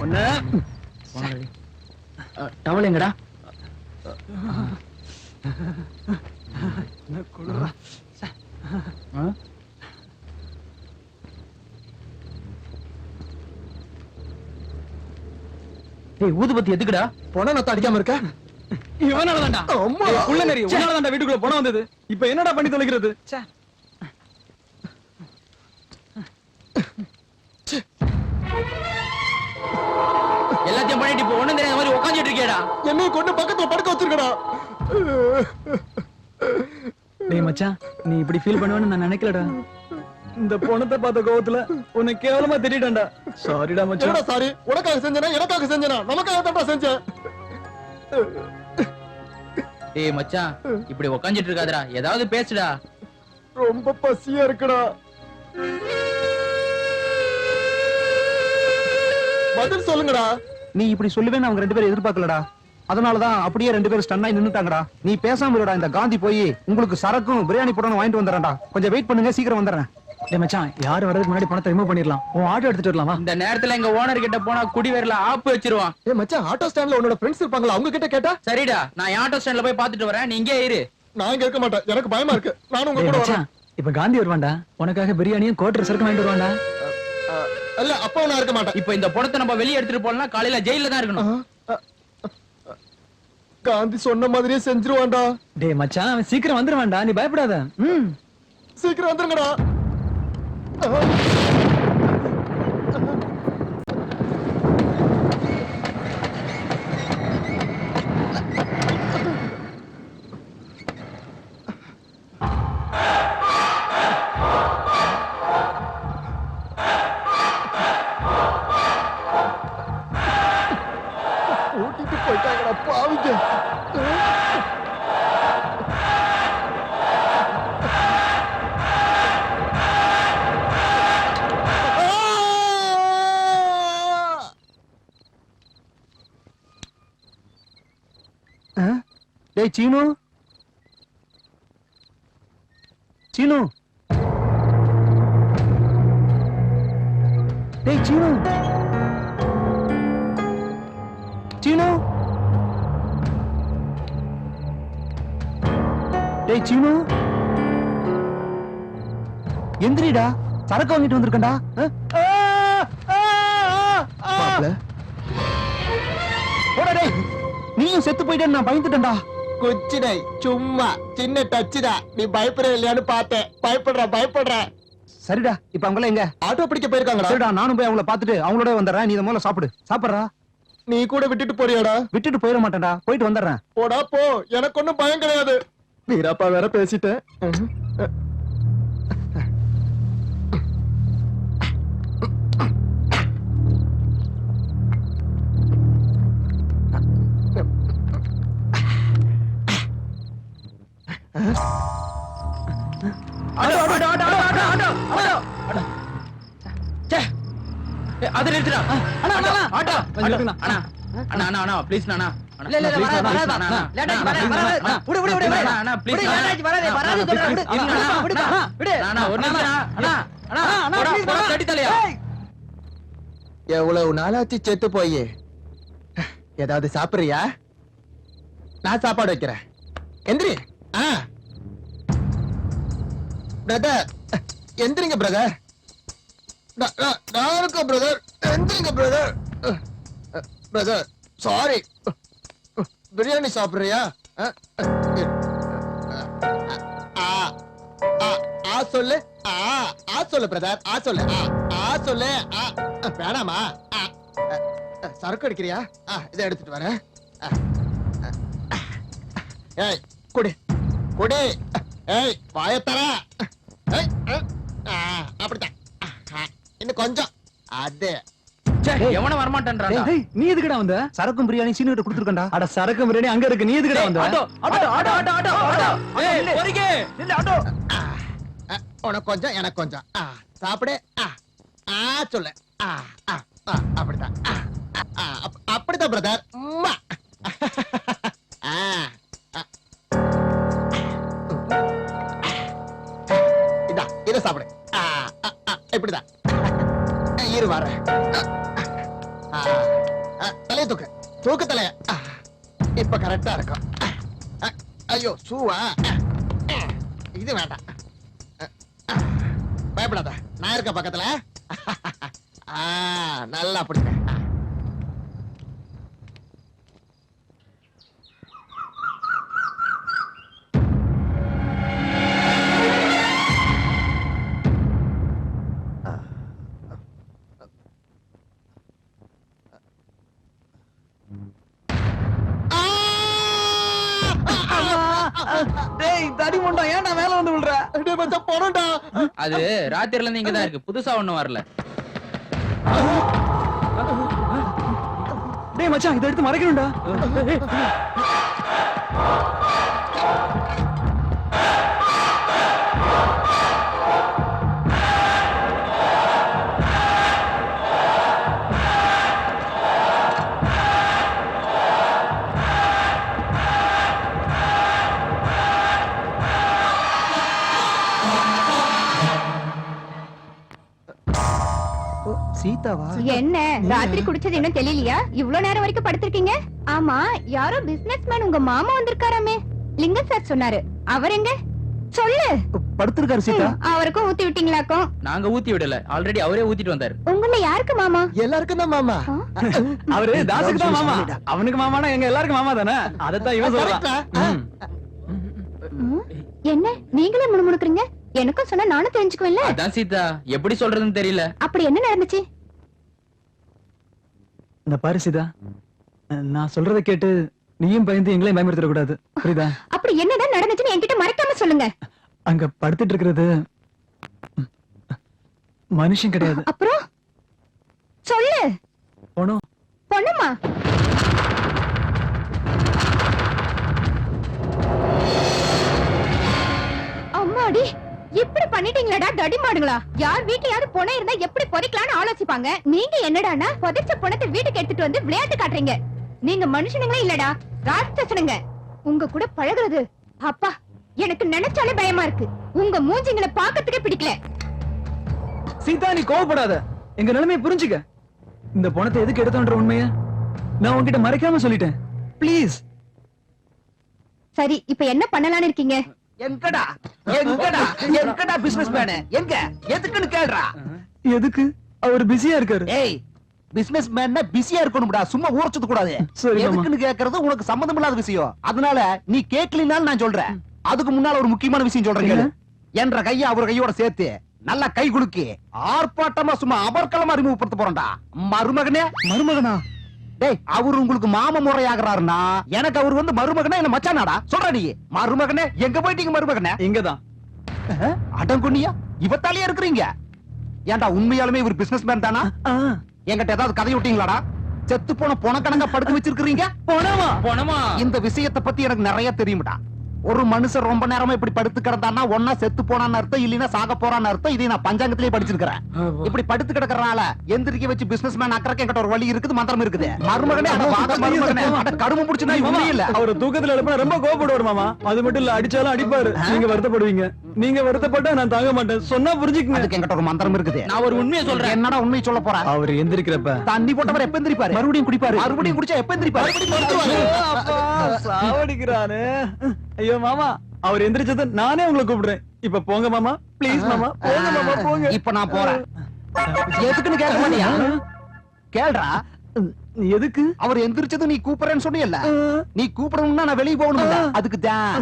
ஒண்ணு டவல் எங்கடா? ஊதுபத்தி எதுக்குடா? பொண்ணை நத்த அடிக்காம இருக்க. இவனாலதான்டா. அம்மா. உள்ள நெறி, உன்னாலதான்டா வீட்டுக்குள்ள போன வந்தது. இப்போ என்னடா பண்ணி தொலைக்கிறது? எல்லாத்தையும் பண்ணிட்டு இப்போ ஒண்ணும் தெரியாத மாதிரி உட்காந்துட்டு இருக்கேடா. என்னைய கொண்டு பக்கத்துல படுக்க வச்சிருக்கடா. டேய் மச்சான், நீ இப்படி ஃபீல் பண்ணுவேன்னு நான் நினைக்கலடா. இந்த பொணத்தை பார்த்த கோவத்துல உன்னை கேவலமா திட்டிட்டேன்டா. சாரிடா மச்சான். என்னடா சாரி? உனக்காக செஞ்சனா எனக்காக செஞ்சனா? நமக்காக தான் செஞ்சேன். டேய் மச்சான், இப்படி உட்காந்துட்டு இருக்காதடா, ஏதாவது பேசுடா. ரொம்ப பசியா இருக்குடா. பதில் சொல்லுங்கடா. நீ இப்படி சொல்லுவேன்னு அவங்க ரெண்டு பேரும் எதிர்பார்க்கலடா. அதனாலதான் அப்படியே ரெண்டு பேரும் ஸ்டன் ஆகி நின்னுட்டாங்கடா. நீ பேசாம இருடா. இந்த காந்தி போய் உங்களுக்கு சரக்கும் பிரியாணி போடணும் வாங்கிட்டு வந்துடுறேன்டா. கொஞ்சம் வெயிட் பண்ணுங்க, சீக்கிரம் வந்துடுறேன். டேய் மச்சான், யார் வரதுக்கு முன்னாடி பணத்தை ரிமூவ் பண்ணிடலாம். உன் ஆட்டோ எடுத்துட்டு வரலாமா? இந்த நேரத்துல எங்க ஓனர் கிட்ட போனா குடிவேர்ல ஆப்பு வச்சிருவான். ஏய் மச்சான், ஆட்டோ ஸ்டாண்ட்ல உன்னோட ஃப்ரெண்ட்ஸ் இருப்பாங்களா, அவங்க கிட்ட கேட்டா? சரிடா, நான் ஆட்டோ ஸ்டாண்ட்ல போய் பாத்துட்டு வரேன், நீ இங்கே இரு. நான் இங்க இருக்க மாட்டேன், எனக்கு பயமா இருக்கு. நானும் உங்க டேய் கூட வரேன். மச்சான், இப்ப காந்தி வருவான்டா. உனக்காக பிரியாணியும் கோட்டர் சரக்கு வாங்கிட்டு வருவான்டா. இல்ல அப்பா நான் இருக்க மாட்டேன். இப்போ இந்த பணத்தை நம்ம வெளியே எடுத்துட்டு போனா காலையில ஜெயில தான் இருக்கணும். காந்தி சொன்ன மாதிரியே செஞ்சிருவான்டா. டேய் மச்சான், அவன் சீக்கிரம் வந்துருவான்டா, நீ பயப்படாத. சீக்கிரம் வந்துருங்கடா. ஓட்டிட்டு போயிட்டாங்கடா பாவிங்க. டேய் சீனு, சீனு, டேய் சீனு, சீனு, டேய் சீனு, எந்திரிடா, சரக்கு வாங்கிட்டு வந்திருக்கேன்டா. மாப்ள, போடா டேய், நீயும் செத்து போயிட்டேன்னு நான் பயந்துட்டேன்டா. கொச்சிடை சும்மா சின்ன டச்சுடா. நீ பயப்படுற இல்லையான்னு பார்த்தேன். பயப்படுற. சரிடா, இப்ப அவங்கள எங்க? ஆட்டோ பிடிக்க போயிருக்காங்கடா. சரிடா, நானும் போய் அவங்கள பாத்துட்டு அவங்களோட வந்துடுறேன். நீ இதை முதல்ல சாப்பிடுறா. நீ கூட விட்டுட்டு போறியாடா? விட்டுட்டு போயிட மாட்டேன்டா, போயிட்டு வந்துடுறேன். போடா போ, எனக்கு ஒண்ணும் பயம் கிடையாது. வீராப்பா வேற பேசிட்டேன். அது நிறுத்துடா. ஆட்டோ கொஞ்சம் நிறுத்துங்கண்ணா. அண்ணா ப்ளீஸ் அண்ணா. இல்ல, இல்ல, please, வராது, please, வராது, அண்ணா. லேட் ஆச்சு, அண்ணா, வராது, please, வராது. அண்ணா. விடு, விடு, விடு, விடு. அண்ணா, please, விடு, லேட் ஆச்சு, வராது, அண்ணா, வராது, please, விடு, அண்ணா. அண்ணா, விடுப்பா, விடு. அண்ணா, ஒரு நிமிஷம். அண்ணா, போடா, கட்டி தலையா. எவ்வளவு நாளாச்சு செத்து போய். ஏதாவது சாப்பிடுறியா? நான் சாப்பாடு வைக்கிறேன். எந்திரி. பிரதர், எந்திரிங்க பிரதர். நான் இருக்கேன் பிரதர். எந்திரிங்க பிரதர். Brother, sorry. பிரியாணி சாப்பிடுறியா? சொல்லு. சொல்லு பிரதர். சொல்லு. சொல்லு. வேணாமா? சரக்கு அடிக்கிறியா? இதை எடுத்துட்டு வரேன். ஏய், குடி. ஏய், வாயத்தர. அப்படித்தான். இன்னும் கொஞ்சம். அது எவனும் வரமாட்டேன்றான். டேய், டேய், நீ எதுக்குடா வந்த? சரக்கும் பிரியாணி சீனு கிட்ட கொடுத்துருக்கேன்டா. அட சரக்கு பிரியாணி அங்க இருக்கு, நீ எதுக்குடா வந்த? உனக்கு கொஞ்சம், எனக்கு கொஞ்சம். சாப்பிடு. சொல்லு. அப்படித்தான். அப்படித்தான் பிரதர். இத சாப்பிடு. இப்படிதான். இரு வர. தலைய தூக்கு தலைய. இப்ப கரெக்டா இருக்கும். ஐயோ, சூவா. இது வேண்டாம். பயப்படாத, நான் இருக்க பக்கத்துல. நல்லா பிடிக்க. டேய் தடி முண்டா, ஏன்டா மேல வந்து விழுற? டேய் மச்சான், போறடா. அது ராத்திரில இருந்து இங்கதான் இருக்கு, புதுசா ஒண்ணும் வரல. டேய் மச்சான், இதை எடுத்து மறைக்கணும்டா. சீதாவா? என்ன ராத்திரி குடிச்சது இன்னும் தெரியலையா? இவ்ளோ நேரம் வரைக்கும் படுத்திருக்கீங்க? ஆமா, யாரோ பிசினஸ்மேன் உங்க மாமா வந்திருக்காராமே, லிங்கம் சார் சொன்னாரு. அவர் எங்க? சொல்லு. படுத்திருக்காரு சீதா. அவருக்கும் ஊத்தி விட்டீங்களாக்கும்? நாங்க ஊத்தி விடல, ஆல்ரெடி அவரே ஊத்திட்டு வந்தாரு. உங்கள யாருக்கு மாமா? எல்லாருக்கும் தான் மாமா. அவரு தாசுக்கு தான் மாமா. அவனுக்கு மாமானா எங்க எல்லாருக்கும் மாமா தானே. அதத்தான் இவன் சொல்றான். என்ன நீங்களே முணுமுணுக்குறீங்க? எனக்கும் சொன்னா நானும் தெரிஞ்சுக்குவேன்ல. அதான் சீதா, எப்படி சொல்றதுன்னு தெரியல. அப்படி என்ன நடந்துச்சு? இந்த பாரு சீதா, நான் சொல்றதை கேட்டு நீயும் பயந்து எங்களையும் பயமுறுத்திட கூடாது, புரியுதா? அப்படி என்னதான் நடந்துச்சுன்னு என்கிட்ட மறைக்காம சொல்லுங்க. அங்க படுத்துட்டு இருக்கிறது மனுஷன் கிடையாது. அப்புறம் சொல்லு. பொண்ணு. பொண்ணுமா? அம்மாடி, இப்படி பண்ணிட்டீங்களடா தடி மாடுங்களா? யார் வீட்லயாவது பொண்ணை இருந்தா எப்படி பொறிக்கலாம்னு ஆலோசிப்பாங்க. நீங்க என்னடான்னா புதைச்ச பொண்ணத்தை வீட்டுக்கு எடுத்துட்டு வந்து விளையாட்டு காட்டுறீங்க. நீங்க மனுஷனுங்களே இல்லடா, ராட்சசனுங்க. உங்க கூட பழகுறது அப்பா எனக்கு நினைச்சாலே பயமா இருக்கு. உங்க மூஞ்சிங்களை பார்க்கறதுக்கே பிடிக்கல. சீதா, நீ கோவப்படாத, எங்க நிலைமையை புரிஞ்சுக்க. இந்த பணத்தை எதுக்கு எடுத்தோன்ற உண்மைய நான் உன்கிட்ட மறைக்காம சொல்லிட்டேன். ப்ளீஸ். சரி, இப்ப என்ன பண்ணலாம்னு இருக்கீங்க? எங்கடா எங்கடா எங்கடா பிசினஸ் மேன் எங்க எதுக்குன்னு கேளுடா. எதுக்கு? அவர் பிஸியா இருக்காரு. ஏய் பிசினஸ் மேன்னா பிஸியா இருக்கணும்டா, சும்மா ஊரச்சது கூடாது. சரி மாமா. எதுக்குன்னு கேக்குறது உனக்கு சம்பந்தம் இல்லாத விஷயம். அதனால நீ கேட்கலினாலும் நான் சொல்றேன். அதுக்கு முன்னால ஒரு முக்கியமான விஷயம் சொல்றேன் கேளு. என்ற கைய அவர் கையோட சேர்த்து நல்லா கை குலுக்கி ஆர்ப்பாட்டமா சும்மா அபர்க்கலமா அறிமுகப்படுத்த போறேன்டா. மருமகனே. மருமகனா? டேய் அவர் உங்களுக்கு மாம முறையாகிறாருன்னா எனக்கு அவர் வந்து மருமகனே என்ன மச்சானாடா சொல்ற. நீ மருமகனே எங்க போயிட்டீங்க மருமகனே? இங்கதான். அடங்குனியா இவத்தாலேயே இருக்கிறீங்க. ஏன்டா உண்மையாலுமே இவர் பிசினஸ் மேன் தானா? என்கிட்ட ஏதாவது கதை விட்டீங்களாடா? செத்து போன பொண கணங்க படுத்து வச்சிருக்கீங்க. போனமா இந்த விஷயத்தை பத்தி எனக்கு நிறைய தெரியும்டா. ஒரு மனுஷன் ரொம்ப நேரமா இப்படி படுத்து கிடந்தான்னா ஒன்னா செத்து போனான்னு அர்த்தம், இல்லைன்னா சாக போறான்னு அர்த்தம். இதை நான் பஞ்சாங்கத்திலேயே படிச்சிருக்கிறேன். இப்படி படுத்து கிடக்கறனால எந்திரிக்க வச்சு பிசினஸ் மேன் அக்கறக்க என்கிட்ட ஒரு வழி இருக்குது, மந்திரம் இருக்குது. மருமகனே அட வாங்க மருமகனே அட கரும புடிச்சுனா இவனே இல்ல. அவர் தூக்கத்துல எழுப்பினா ரொம்ப கோபப்படுவார் மாமா. அது மட்டும் இல்ல, அடிச்சாலும் அடிப்பாரு. நீங்க வருத்தப்படுவீங்க. நீங்க வருத்தப்பட்டா நான் தாங்க மாட்டேன். சொன்னா புரிஞ்சுக்கங்க. அதுக்கு என்கிட்ட ஒரு மந்திரம் இருக்குது. நான் ஒரு உண்மையை சொல்றேன். என்னடா உண்மையை சொல்ல போற? அவர் எந்திரிக்கிறப்ப தண்ணி போட்டவர் எப்ப எந்திரிப்பாரு? மறுபடியும் குடிப்பாரு. மறுபடியும் குடிச்சா எப்ப எந்திரிப்பாரு? சாவடிக்கிறானே. ஐயோ மாமா, அவர் எந்திரிச்சது நானே உங்களை கூப்பிடுறேன். இப்ப போங்க மாமா, ப்ளீஸ் மாமா, போங்க மாமா, போங்க. இப்ப நான் போறேன். எதுக்குன்னு கேட்க மாட்டியா? கேளுடா. எதுக்கு? அவர் எந்திரிச்சது நீ கூப்பிடுறேன்னு சொன்னீல்ல, நீ கூப்பிடணும்னா நான் வெளியே போகணும். அதுக்கு தான்.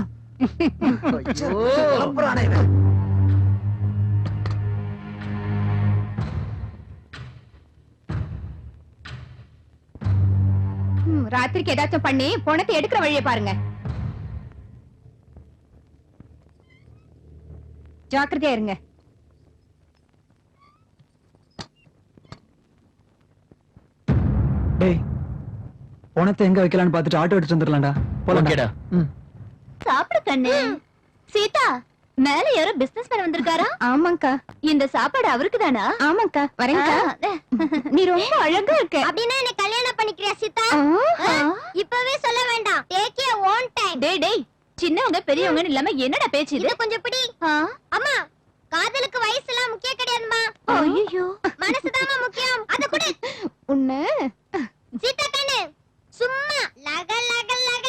ராத்திரிக்கு ஏதாச்சும் பண்ணி பணத்தை எடுக்கிற வழியை பாருங்க. ஜாக்கிரதையா இருங்க. டேய், பணத்தை எங்க வைக்கலாம்னு பார்த்துட்டு ஆட்டோ எடுத்து வந்துடலாம்டா. ஓகேடா. சாப்பிடு கண்ணு. சீதா, மேல யாரோ பிசினஸ் மேன் வந்திருக்காரா? ஆமாங்கா. இந்த சாப்பாடு அவருக்கு தானா? ஆமாங்கா, வரேங்கா. நீ ரொம்ப அழகா இருக்க. அப்படின்னா என்ன கல்யாணம் பண்ணிக்கிறியா சீதா? இப்பவே சொல்ல வேண்டாம். Take you own time. டேய் டேய், சின்னவங்க பெரியவங்கன்னு இல்லாம என்னடா பேச்சு இது? கொஞ்சம் பிடி. அம்மா, காதலுக்கு வயசு எல்லாம் முக்கியம் கிடையாதுமா. ஐயோ, மனசுதாம்மா முக்கியம். அத குடு. உன்ன சீதா கண்ணு, சும்மா லக லக லக.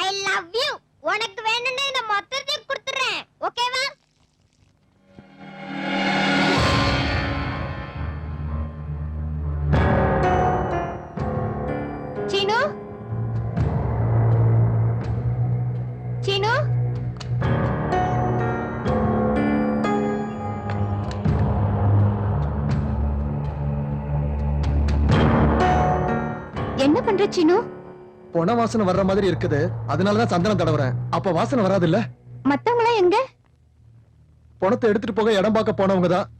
I love you. உனக்கு வேணும்னு இந்த மொத்தத்தையும் கொடுத்துறேன். ஓகேவா? சீனு, சீனு, என்ன பண்ற சீனு? பொண வாசனை வர்ற மாதிரி இருக்குது, அதனாலதான் சந்தனம் தடவுறேன். அப்ப வாசனை வராது இல்ல? மத்தவங்க எல்லாம் எங்க? பணத்தை எடுத்துட்டு போக இடம் பார்க்க போனவங்க தான்.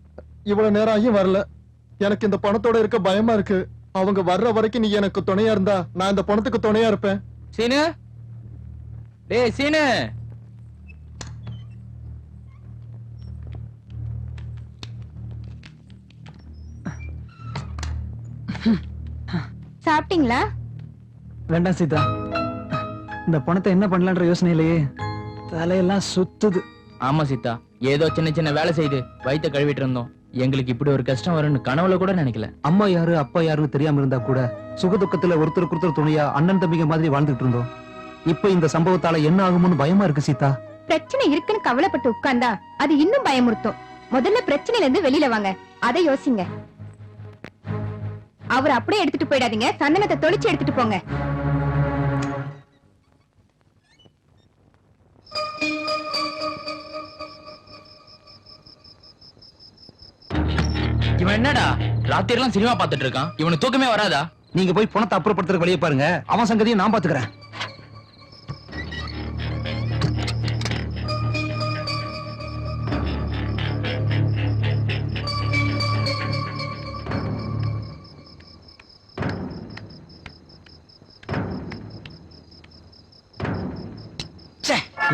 இவ்வளவு நேரம் ஆகியும் வரல. எனக்கு இந்த பணத்தோட இருக்க பயமா இருக்கு. அவங்க வர்ற வரைக்கும் நீ எனக்கு துணையா இருந்தா நான் இந்த பணத்துக்கு துணையா இருப்பேன். சீனு, டேய் சீனு. சாப்பிட்டீங்களா? வேண்டாம் சீதா, இந்த பணத்தை என்ன பண்ணலான்ற யோசனையிலேயே தலையெல்லாம் சுத்துது. ஆமா சீதா, ஏதோ சின்ன சின்ன வேலை செய்து வயித்தை கழுவிட்டு இருந்தோம். எங்களுக்கு இப்படி ஒரு கஷ்டம் வரும்னு கனவுல கூட நினைக்கல. அம்மா யாரு அப்பா யாருன்னு தெரியாம இருந்தா கூட சுகதுக்கத்துல ஒருத்தருக்கு ஒருத்தர் துணையா அண்ணன் தம்பிங்க மாதிரி வாழ்ந்துட்டு இருந்தோம். இப்ப இந்த சம்பவத்தால என்ன ஆகும்னு பயமா இருக்கு சீதா. பிரச்சனை இருக்குன்னு கவலைப்பட்டு உட்கார்ந்தா அது இன்னும் பயமுறுத்தும். முதல்ல பிரச்சனையில இருந்து வெளியில வாங்க, அதை யோசிங்க. அவர் அப்படியே எடுத்துட்டு போயிடாதீங்க, சந்தனத்தை தொளிச்சு எடுத்துட்டு போங்க. இவன் என்னடா ராத்திரி எல்லாம் சினிமா பார்த்துட்டு இருக்கான்? இவனுக்கு தூக்கமே வராதா? நீங்க போய் பணத்தை அப்புறப்படுத்துற வழியை பாருங்க. அவன் சங்கதியை நான் பாத்துக்கிறேன்.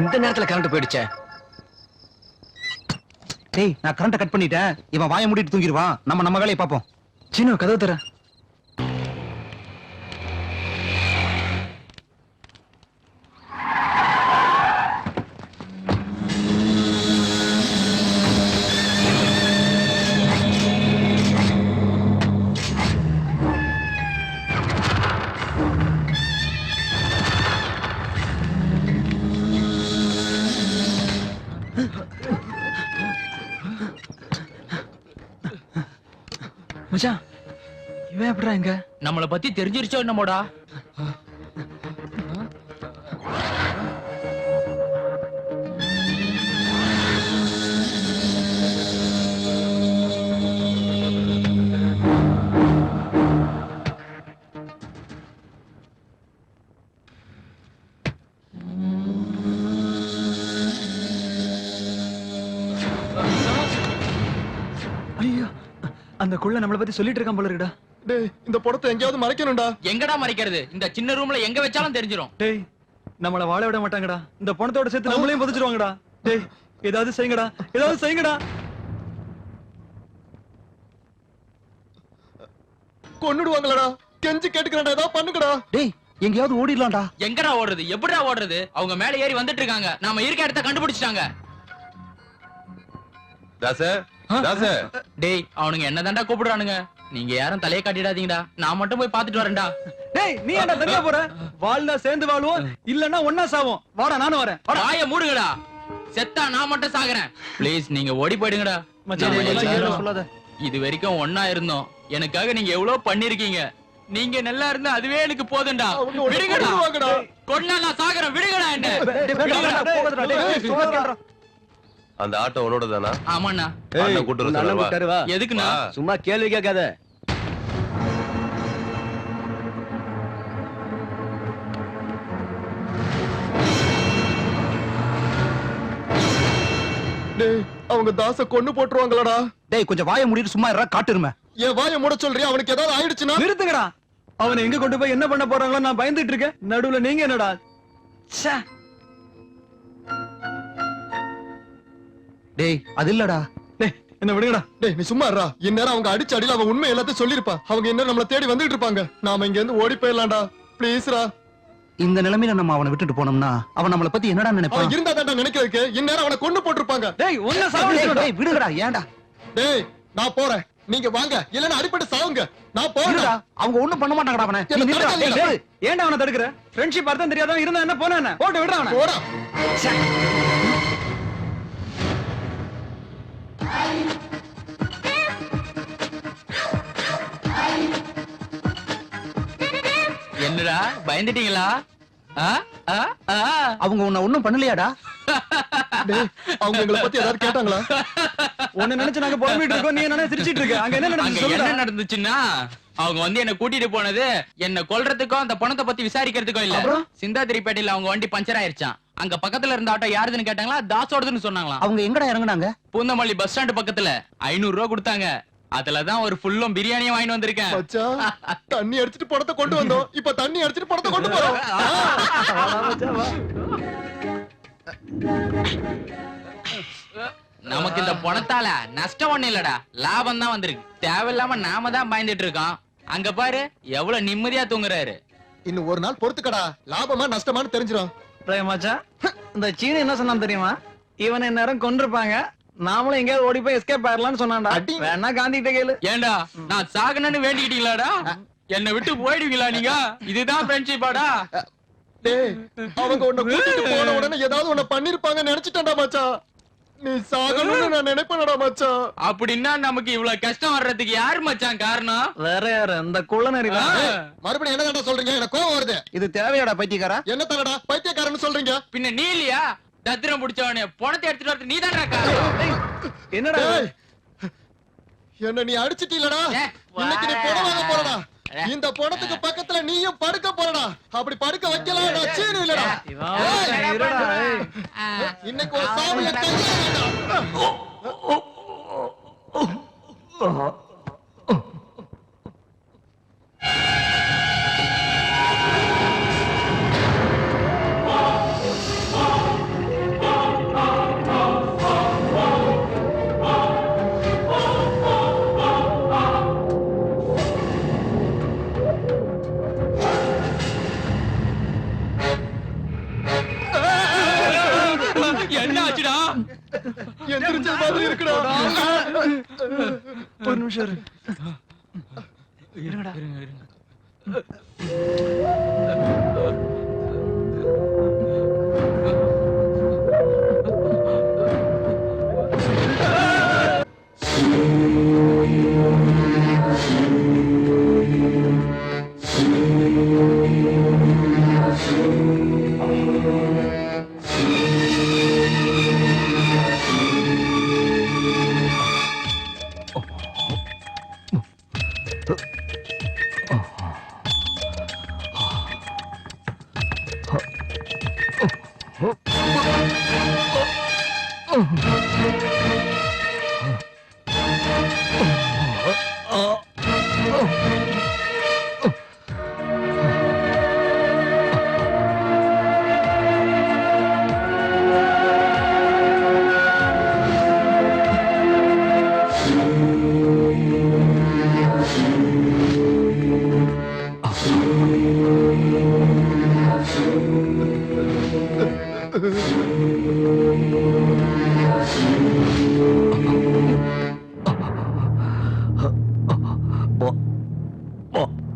இந்த நேரத்துல கரண்ட் போயிடுச்சே. டேய், நான் கரண்ட கட் பண்ணிட்டேன். இவன் வாயை மூடிட்டு தூங்கிடுவான். நம்ம வேலையை பார்ப்போம். சீனு, கதவு தர. மச்சான் இவன் எப்படா இங்க? நம்மள பத்தி தெரிஞ்சிருச்சோ என்னமோடா? ஐயோ அந்த குள்ள நம்மள பத்தி சொல்லிட்டு இருக்கான் போல இருக்குடா. டேய் இந்த பணத்தை எங்கேயாவது மறைக்கணும்டா. எங்கடா மறைக்கிறது? இந்த சின்ன ரூம்ல எங்க வச்சாலும் தெரிஞ்சிரும். டேய் நம்மள வாழ விட மாட்டாங்கடா. இந்த பணத்தோட சேர்த்து நம்மளையும் புதைச்சிருவாங்கடா. டேய் ஏதாவது செய்யுங்கடா, ஏதாவது செய்யுங்கடா. கொன்னுடுவாங்களடா. கெஞ்சி கேட்டுக்கிறேன்டா, ஏதாவது பண்ணுங்கடா. டேய் எங்கேயாவது ஓடிடலாம்டா. எங்கடா ஓடுறது? எப்படிடா ஓடுறது? அவங்க மேல ஏறி வந்துட்டு இருக்காங்க. நாம இருக்க இடத்த கண்டுபிடிச்சிட்டாங்க. டேய் அவனுங்க என்னதான்டா கூப்பிடுறானுங்க? நீங்க யாரும் தலைய காட்டிடாதீங்கடா. நான் மட்டும் போய் பாத்துட்டு வரேன்டா. டேய் நீ ஏன்டா தனியா போற? வாழ்ந்தா சேர்ந்து வாழுவோம், இல்லன்னா ஒண்ணா சாவோம். வாடா நானும் வரேன். வாய மூடுங்கடா. செத்தா நான் மட்டும் சாகுறேன். ப்ளீஸ் நீங்க ஓடி போயிடுங்கடா. மச்சான் டேய், இதெல்லாம் டேய், ஏன்டா சொல்லாத. இது வரைக்கும் ஒண்ணா இருந்தோம். எனக்காக நீங்க எவ்வளவு பண்ணிருக்கீங்க. நீங்க நல்லா இருந்தா அதுவே எனக்கு போதும்டா. அவங்க உன்னை விடுங்கடா. கொன்னுடுவாங்கடா. கொன்னா நான் சாகுறேன். விடுங்கடா என்ன. விடுங்கடா, போகாதடா. டேய் சொல்றேன்டா. அந்த ஆட்டோ உன்னோட தானா? ஆமாண்ணா. அண்ணன் கூட்டு வர எதுக்குண்ணா? சும்மா கேள்வி கேட்காத. டேய் அவங்க தாச கொன்னு போட்டுருவாங்களடா. டேய் கொஞ்சம் வாயை மூடிட்டு சும்மா இருடா, காட்டுருமே. என் வாயை மூட சொல்றியா? அவனுக்கு ஏதாவது ஆயிடுச்சுன்னா? நிறுத்துங்கடா. அவனை எங்க கொண்டு போய் என்ன பண்ண போறாங்களோ நான் பயந்துட்டு இருக்கேன். நடுவுல நீங்க என்னடா? ச்சே. டேய் அது இல்லடா. டேய் என்ன விடுங்கடா. டேய் நீ சும்மா இருடா. இந்நேரம் அவங்க அடிச்ச அடியில அவன் உண்மை எல்லாத்தையும் சொல்லிருப்பா. அவங்க என்ன நம்மள தேடி வந்துட்டு இருப்பாங்க. நாம இங்க இருந்து ஓடி போயிடலாம்டா. ப்ளீஸ்ரா. இந்த நிலைமையில நம்ம அவனை விட்டுட்டு போனோம்னா அவன் நம்மள பத்தி என்னடா அவன் நினைப்பான்? இருந்தா தான்டா நினைக்கிறதுக்கு. இந்நேரம் அவனை கொன்னு போட்டிருப்பாங்க. டேய் ஒண்ணு டேய், சாவடிச்சுடா. டேய், விடுங்கடா. ஏன்டா? டேய் நான் போறேன். நீங்க வாங்க. இல்லன்னா அடிபட்டு சாவுங்க. நான் விடுடா. போறேன். அவங்க ஒண்ணும் பண்ண மாட்டாங்கடா அவனை. நீ என்ன நில்லுடா. தடுக்க டேய், இல்லையா? டேய். ஏன்டா அவனை தடுக்குற? ஃப்ரெண்ட்ஷிப் அர்த்தம் தெரியாதவன் இருந்தா என்ன போனா என்ன? போட்டு விடுறா அவனை. போடா. என்னடா பயந்துட்டீங்களா? ஆ? ஆ? ஆ? அவங்க உன்னை ஒண்ணும் பண்ணலையாடா? டேய் அவங்க எங்களை பத்தி ஏதாவது கேட்டாங்களா? உன்னை நினைச்சு நாங்க புலம்பிட்டு இருக்கோம். நீ என்ன சிரிச்சிட்டு இருக்க? அங்க என்ன அங்க நடந்துச்சு என்ன சொல்லுடா. நடந்துச்சுன்னா அவங்க வந்து என்ன கூட்டிட்டு போனது என்ன கொல்றதுக்கும் அந்த பணத்தை பத்தி விசாரிக்கிறதுக்கும் இல்ல. சிந்தாதிரிப்பேட்டையில அவங்க வண்டி பஞ்சர் ஆயிருச்சான். அங்க பக்கத்துல இருந்த ஆட்டோ யாருதுன்னு கேட்டாங்களா? தாசோடதுன்னு சொன்னாங்களா. அவங்க எங்கடா இறங்குனாங்க? பூந்தமல்லி பஸ் ஸ்டாண்ட் பக்கத்துல 500 ரூபா கொடுத்தாங்க. அதுலதான் ஒரு ஃபுல்லும் பிரியாணியும் வாங்கிட்டு வந்திருக்கேன். மச்சான் தண்ணி அடிச்சிட்டு பணத்தை கொண்டு வந்தோம். இப்ப தண்ணி அடிச்சிட்டு பணத்தை கொண்டு போறோம். வாடா மச்சான், வா. நமக்கு இந்த பணத்தால நஷ்டம் ஒண்ணு இல்லடா, லாபம் தான் வந்திருக்கு. தேவையில்லாம நாம தான் பயந்துட்டு இருக்கோம். அங்க பாரு எவ்வளவு நிம்மதியா தூங்குறாரு. இன்னும் ஒரு நாள் பொறுத்துக்கடா. லாபமா நஷ்டமான்னு தெரிஞ்சிடும். டேய் மச்சான், இந்த சீனி என்ன சொன்னான் தெரியுமா? இவனை நேரம் கொன்றிருப்பாங்க, நாமளும் எங்கேயாவது ஓடி போய் எஸ்கேப் ஆயிரலாம்னு சொன்னான்டா. அடி. வேணா காந்தி கிட்ட கேளு. ஏண்டா நான் சாகணும்னு வேண்டிக்கிட்டீங்களாடா? என்னை விட்டு போயிடுவீங்களா நீங்க? இதுதான் ஃப்ரெண்ட்ஷிப்பாடா? டேய் அவங்க உன்னை கூட்டிட்டு போன உடனே ஏதாவது உன்னை பண்ணிருப்பாங்க நினைச்சிட்டேன்டா மச்சான். நீ சாகணும்னு நான் நினைப்பேனடா மச்சான். அப்படின்னா நமக்கு இவ்வளவு கஷ்டம் வர்றதுக்கு யாரு மச்சான் காரணம்? வேற யாரு? இந்த குள்ளநரி தான். மறுபடியும் என்ன சொல்றீங்க? எனக்கு கோவம் வருது. இது தேவையாடா பைத்தியக்காரா? என்ன தரடா பைத்தியக்காரன்னு சொல்றீங்க? பின்ன நீ இல்லையா தத்திரம் பிடிச்சவனே? பணத்தை எடுத்துட்டு வரது நீ தான். என்னடா இது? டேய், என்ன நீ அடிச்சிட்டீலடா. ஏய், இன்னைக்கு நீ பணம் வாங்க போறடா. இந்த பணத்துக்கு பக்கத்துல நீயும் படுக்க போறடா. அப்படி படுக்க வைக்கலாம் நான் சீனு இல்லடா. இவன் இருடா, ஏய். இன்னைக்கு ஒரு சாமியை கையாடா. என்ன ஆச்சுடா? எந்திரிச்ச மாதிரி இருக்குடா. ஒரு நிமிஷம் இரு. இருங்கடா.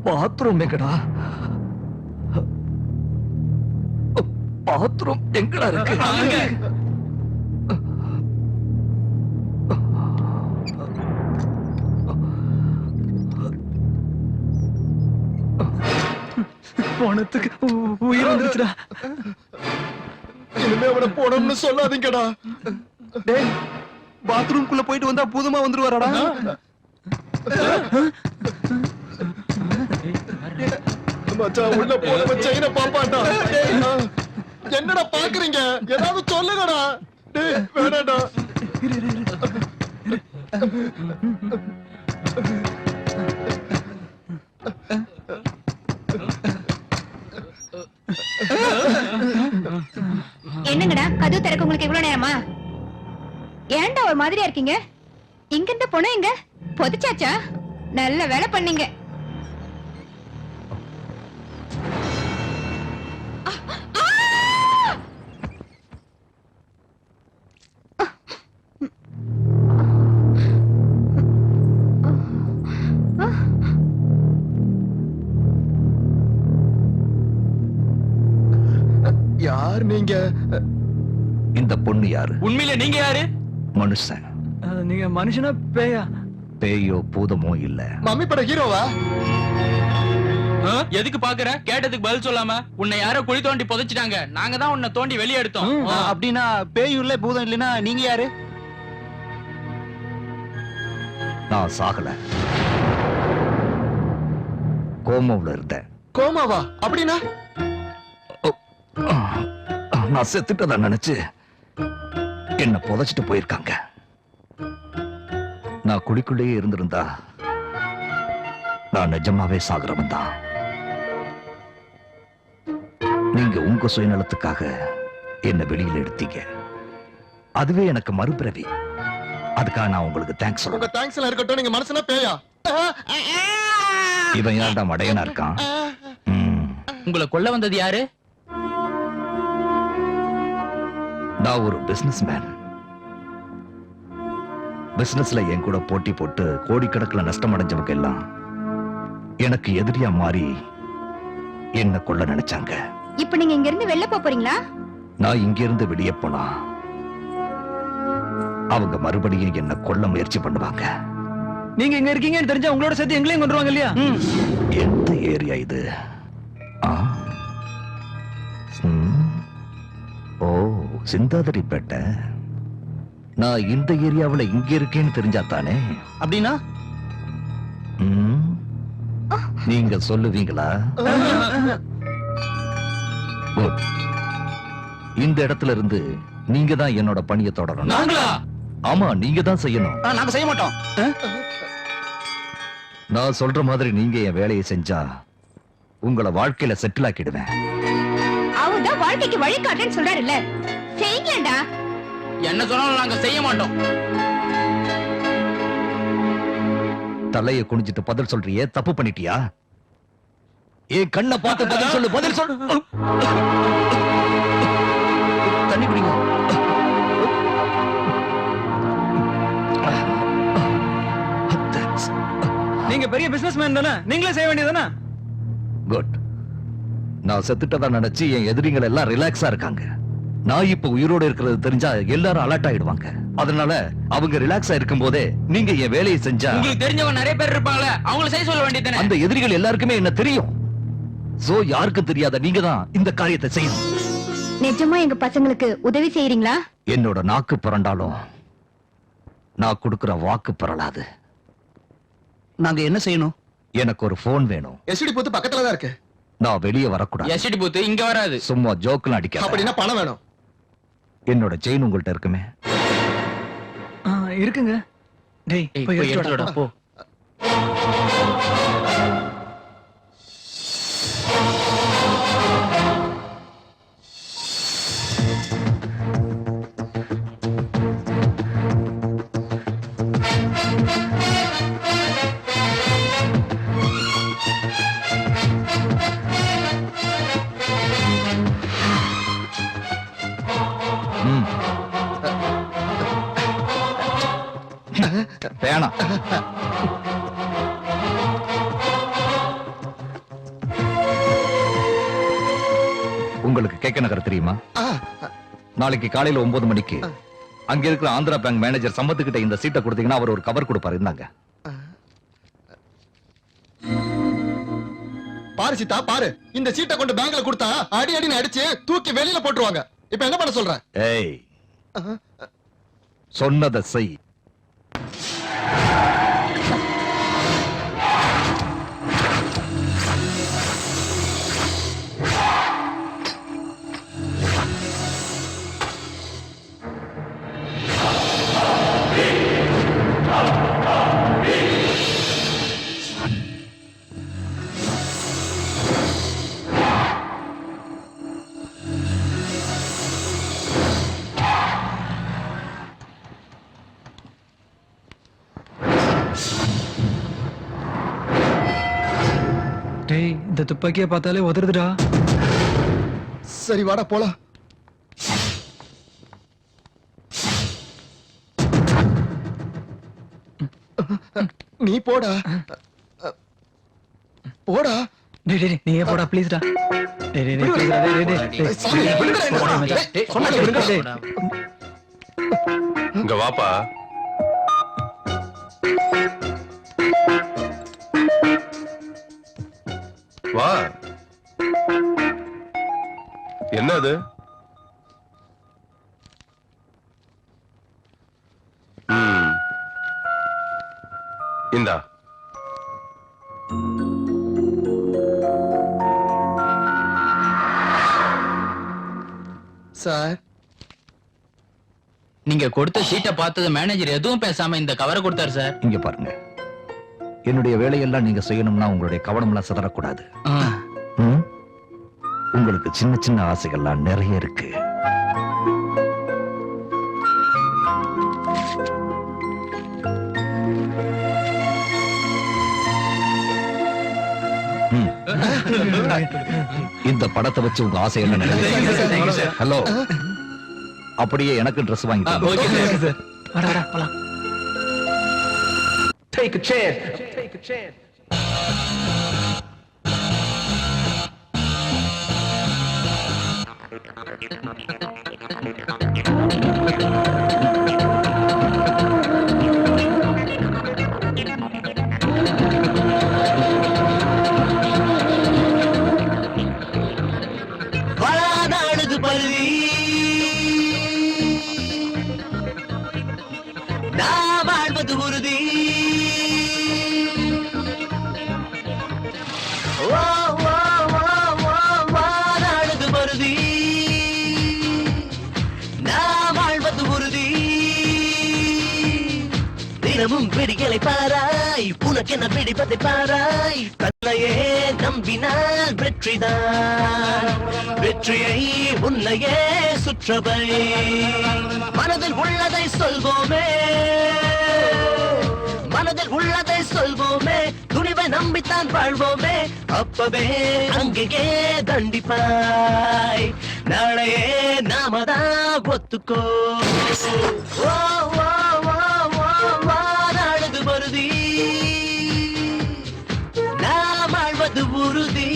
பாத்ரூம் எங்கடா? பாத்ரூம் எங்கடா இருக்கு? பணத்துக்கு உயிர் வந்துச்சுடா. இனிமே அவனை போனோம்னு சொல்லாதீங்கடா. டேய், பாத்ரூம்குள்ள போயிட்டு வந்தா பூதமா வந்துருவாரடா. மச்சான் உள்ள போன செயினை பாப்பாண்டா. என்னடா பாக்குறீங்க? ஏதாவது சொல்லுங்கடா. டேய் வேணாடா. என்னங்கடா கதவு திறக்க உங்களுக்கு இவ்வளவு நேரமா? ஏன்டா ஒரு மாதிரியா இருக்கீங்க? இங்க இருந்த பொண்ணு எங்க பொதிச்சாச்சா? நல்ல வேலை பண்ணீங்க. யார் நீங்க? இந்த பொண்ணு யாரு? உண்மையில நீங்க யாரு? மனுஷன். நீங்க மனுஷனா பேயா? பேயோ பூதமோ இல்ல. மம்மி பட ஹீரோவா? எதுக்கு பாக்குற? கேட்டதுக்கு பதில் சொல்லாம உன்னை யாரோ குழி தோண்டி புதைச்சிட்டாங்க. நாங்க தான் உன்னை தோண்டி வெளியே எடுத்தோம். அப்படின்னா பேய் இல்ல பூதம் இல்லைன்னா நீங்க யாரு? நான் சாகல, கோமாவுல இருந்தேன். கோமாவா? அப்படின்னா நான் செத்துட்டதா நினைச்சு என்ன புதைச்சிட்டு போயிருக்காங்க. நான் குடிக்குள்ளேயே இருந்திருந்தா நான் நிஜமாவே சாகுறவன் தான். நீங்க உங்க சுயநலத்துக்காக என்ன வெளியில எடுத்தீங்க. அதுவே எனக்கு மறுபிறவி. அதுக்காக நான் உங்களுக்கு தேங்க்ஸ் உங்க சொல்றேன். தேங்க்ஸ் எல்லாம் இருக்கட்டும். நீங்க மனசுனா பேயா? இவன் யார்டா மடையனா இருக்கான்? உங்களை கொல்ல வந்தது யாரு? நான் ஒரு பிசினஸ் மேன். பிசினஸ்ல என் கூட போட்டி போட்டு கோடிக்கணக்கில் நஷ்டம் அடைஞ்சவங்க எல்லாம் எனக்கு எதிரியா மாறி என்ன கொல்ல நினைச்சாங்க. இப்ப நீங்க இங்க இருந்து வெளில போறீங்களா? நான் இங்க இருந்து வெளியே போனா அவங்க மறுபடியும் என்ன கொல்ல முயற்சி பண்ணுவாங்க. நீங்க இங்க இருக்கீங்கன்னு தெரிஞ்சா உங்களோட சேர்த்து எங்களையும் கொண்டுருவாங்க இல்லையா? எந்த ஏரியா இது? ஆ? ஓ, சிந்தாதிரிப்பேட்டை. நான் இந்த ஏரியாவுல இங்க இருக்கேன்னு தெரிஞ்சா தானே. அப்படின்னா நீங்க சொல்லுவீங்களா? Good. இந்த இடத்துல இருந்து நீங்க தான் என்னோட பணியை தொடரணும். நாங்களா? ஆமா, நீங்க தான் செய்யணும். நாங்க செய்ய மாட்டோம். நான் சொல்ற மாதிரி நீங்க என் வேலையை செஞ்சா உங்களை வாழ்க்கையில செட்டில் ஆக்கிடுவேன். அவதான் வாழ்க்கைக்கு வழி காட்டுறேன்னு சொல்றாருல்ல, செய்யுங்கடா. என்ன சொன்னாலும் நாங்க செய்ய மாட்டோம். தலையை குனிஞ்சிட்டு பதில் சொல்றியே, தப்பு பண்ணிட்டியா? என் கண்ணை பார்த்து பதில் சொல்லு, பதில் சொல்லு. தண்ணி குடிங்க. நீங்க பெரிய பிசினஸ் மேன் தானே, நீங்களே செய்ய வேண்டியதானே? குட். நான் செத்துட்டதா நினைச்சு என் எதிரிகள் எல்லாம் ரிலாக்ஸா இருக்காங்க. நான் இப்ப உயிரோட இருக்கிறது தெரிஞ்சா எல்லாரும் அலர்ட் ஆயிடுவாங்க. அதனால அவங்க ரிலாக்ஸா இருக்கும் போதே நீங்க என் வேலையை செஞ்சா உங்களுக்கு தெரிஞ்சவங்க நிறைய பேர் இருப்பாங்களே, அவங்கள செய்ய சொல்ல வேண்டியதானே? அந்த எதிரிகள் எல்லாருக்குமே என்ன தெரியும். சோ யாருக்கும் தெரியாத நீங்க தான் இந்த காரியத்தை செய்யணும். நிஜமா எங்க பசங்களுக்கு உதவி செய்யறீங்களா? என்னோட நாக்கு புரண்டாலும் நான் கொடுக்கிற வாக்கு புரளாது. நாங்க என்ன செய்யணும்? எனக்கு ஒரு போன் வேணும். எஸ்டி பூத்து பக்கத்துல தான் இருக்கு. நான் வெளியே வரக்கூடாது. எஸ்டி பூத் இங்க வராது. சும்மா ஜோக்கெல்லாம் அடிக்காத. அப்படின்னா பணம் வேணும். என்னோட செயின் உங்கள்ட்ட இருக்குமே? இருக்குங்க. டேய் போய் எடுத்துட்டு வாடா. போ. ம். வேணாம். உங்களுக்கு கேட்க நகர் தெரியுமா? நாளைக்கு காலையில 9 மணிக்கு அங்க இருக்கிற ஆந்திரா பேங்க் மேனேஜர் சம்பத்துக்கிட்ட இந்த சீட்டை கொடுத்தீங்கன்னா அவர் ஒரு கவர் கொடுப்பாரு. இருந்தாங்க. பாரு சீதா பாரு, இந்த சீட்டை கொண்டு பேங்க்ல கொடுத்தா அடி அடின்னு அடிச்சு தூக்கி வெளியில போட்டுருவாங்க. இப்ப என்ன பண்ண சொல்ற? ஏய், சொன்னதை செய். டேய் இந்த துப்பாக்கியை பார்த்தாலே உதறுதுடா. சரி வாடா போலாம். நீ போடா போடா. டேய் டேய் நீயே போடா ப்ளீஸ்டா. டேய் டேய் டேய் ப்ளீஸ்டா. டேய் டேய் டேய் சாமி, விடுங்கடா என்ன? டேய் சொன்னா விடுங்கடா. இங்க வாப்பா. வா. என்னது? இந்தா. சார், நீங்க கொடுத்த சீட்டை பார்த்தது மேனேஜர் எதுவும் பேசாம இந்த கவரை கொடுத்தாரு சார். இங்க பாருங்க, என்னுடைய வேலையெல்லாம் நீங்க செய்யணும்னா உங்களுடைய கவனம் எல்லாம் சிதறக்கூடாது. ம்? உங்களுக்கு சின்ன சின்ன ஆசைகள்லாம் நிறைய இருக்கு. ம். இந்த படத்தை வச்சு உங்க ஆசையெல்லாம் நிறைவேறும். ஹலோ, அப்படியே எனக்கு ட்ரெஸ் வாங்கி தாங்க. Okay sir. வாடா வாடா போலாம். Take a chance. Take a chance. வானாடுது பருவி, நான் வாழ்வது உறுதி. ஓ, ஓ, ஓ, ஓ, வானாடுது பருதி, நான் வாழ்வது உறுதி. தினமும் பிடிகளை பாராய், உனக்கென பிடிப்பதை பாராய். தன்னையே நம்பினால் வெற்றிதான், வெற்றியை உன்னையே சுற்றவை. மனதில் உள்ளதை சொல்வோமே, மனதில் உள்ளதை சொல்வோமே. துணிவை நம்பித்தான் வாழ்வோமே. அப்பவே அங்கேயே தண்டிப்பாய். நாளையே நாமதான் ஒத்துக்கோ. ஓ, ஓ, ஓ, ஓ, வானாடுது பருதி, நாம் வாழ்வது உறுதி.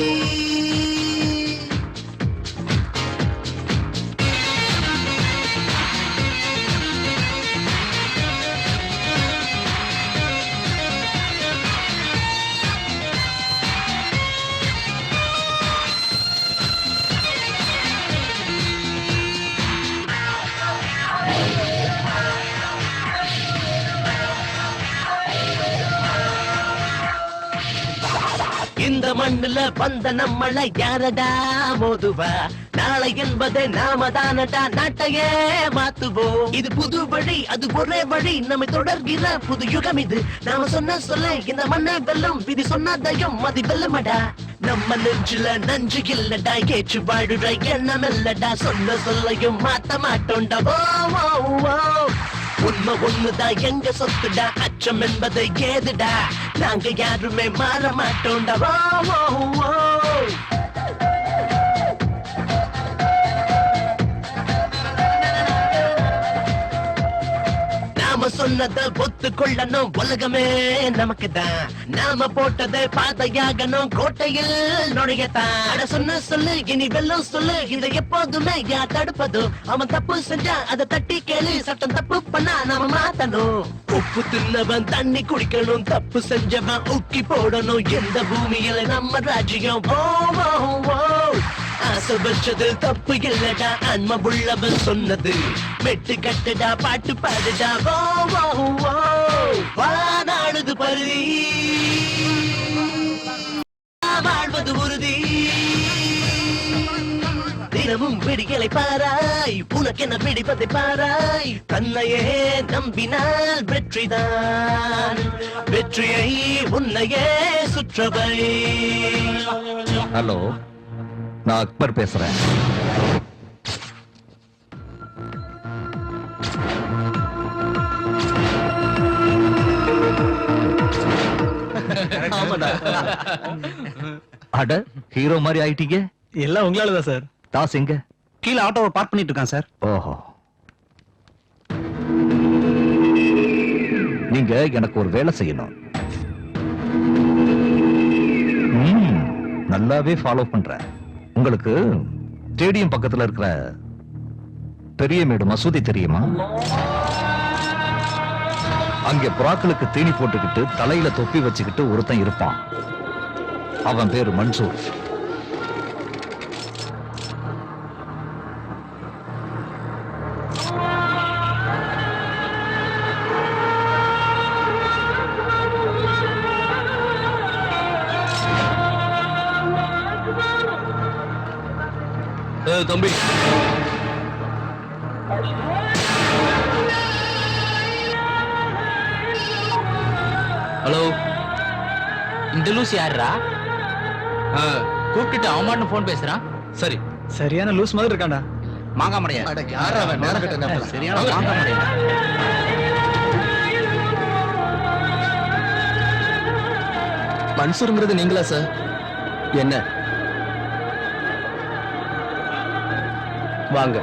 இந்த மண்ணுல வந்த நம்மள யாரடா மோதுவா? நாளை என்பதை நாம தானடா நாட்டையே மாத்துவோம். இது புது வழி, அது ஒரே வழி, நம்மை தொடர்கிற புது யுகம் இது. நாம சொன்ன சொல்ல இந்த மண்ணை வெல்லும், விதி சொன்னதையும் மதி வெல்லமடா. நம்ம நெஞ்சுல நஞ்சு இல்லடா, ஏற்று வாழுற எண்ணம் இல்லடா, சொன்ன சொல்லையும் மாத்த மாட்டோண்டா. ஓ ஓ ஓ உண்மை ஒண்ணுதான் எங்க சொத்துடா, அச்சம் என்பதை ஏதுடா, நாங்க யாருமே மாற மாட்டோம்டா. ஓ ஓ ஓ நாம சொன்னதை ஒத்துக்கொள்ளணும், உலகமே நமக்குதான். நாம போட்டதை பாதையாகணும், கோட்டையில் நுழையத்தான். அட சொன்ன சொல்லு இனி வெல்லும் சொல்லு, இதை எப்போதுமே யார் தடுப்பதோ? அவன் தப்பு செஞ்சா அதை தட்டி கேளு, சட்டம் தப்பு பண்ணா நாம மாத்தணும். உப்பு தின்னவன் தண்ணி குடிக்கணும், தப்பு செஞ்சவன் ஊக்கி போடணும். எந்த பூமியில நம்ம ராஜ்யம்? ஓ ஓ ஓ ஆசை வச்சது தப்பு இல்லடா, அன்ம உள்ளவன் சொன்னது வெட்டு கட்டுடா, பாட்டு பாடுடா. ஓ ஓ ஓ வானாடுது பருதி, வாழ்வது உறுதி. தினமும் விடிகளை பாராய், உனக்கென பிடிப்பதை பாராய். தன்னையே நம்பினால் வெற்றிதான், வெற்றியை உன்னையே சுற்றவை. ஹலோ, நான் அக்பர் பேசுறேன். அட, ஹீரோ மாதிரி ஆயிட்டீங்க. எல்லாம் உங்களாலதான் சார். தாஸ் எங்க? கீழே ஆட்டோவை பார்க் பண்ணிட்டு இருக்கான் சார். ஓஹோ, நீங்க எனக்கு ஒரு வேலை செய்யணும். நல்லாவே ஃபாலோ பண்றேன். உங்களுக்கு ஸ்டேடியம் பக்கத்துல இருக்கிற பெரிய மேடு மசூதி தெரியுமா? அங்கே புறாக்களுக்கு தீனி போட்டுக்கிட்டு தலையில தொப்பி வச்சுக்கிட்டு ஒருத்தன் இருப்பான். அவன் பேரு மன்சூர். தம்பி, ஹலோ, இந்த லூஸ் யாருடா? கூப்பிட்டுட்டு அவன் மட்டும் போன் பேசுறான். சரி. சரியான லூஸ் மாதிரி இருக்காண்டா. மாங்கா மடையா சரியான மாங்கா மடையா. மன்சூருங்கிறது நீங்களா சார்? என்ன வாங்க.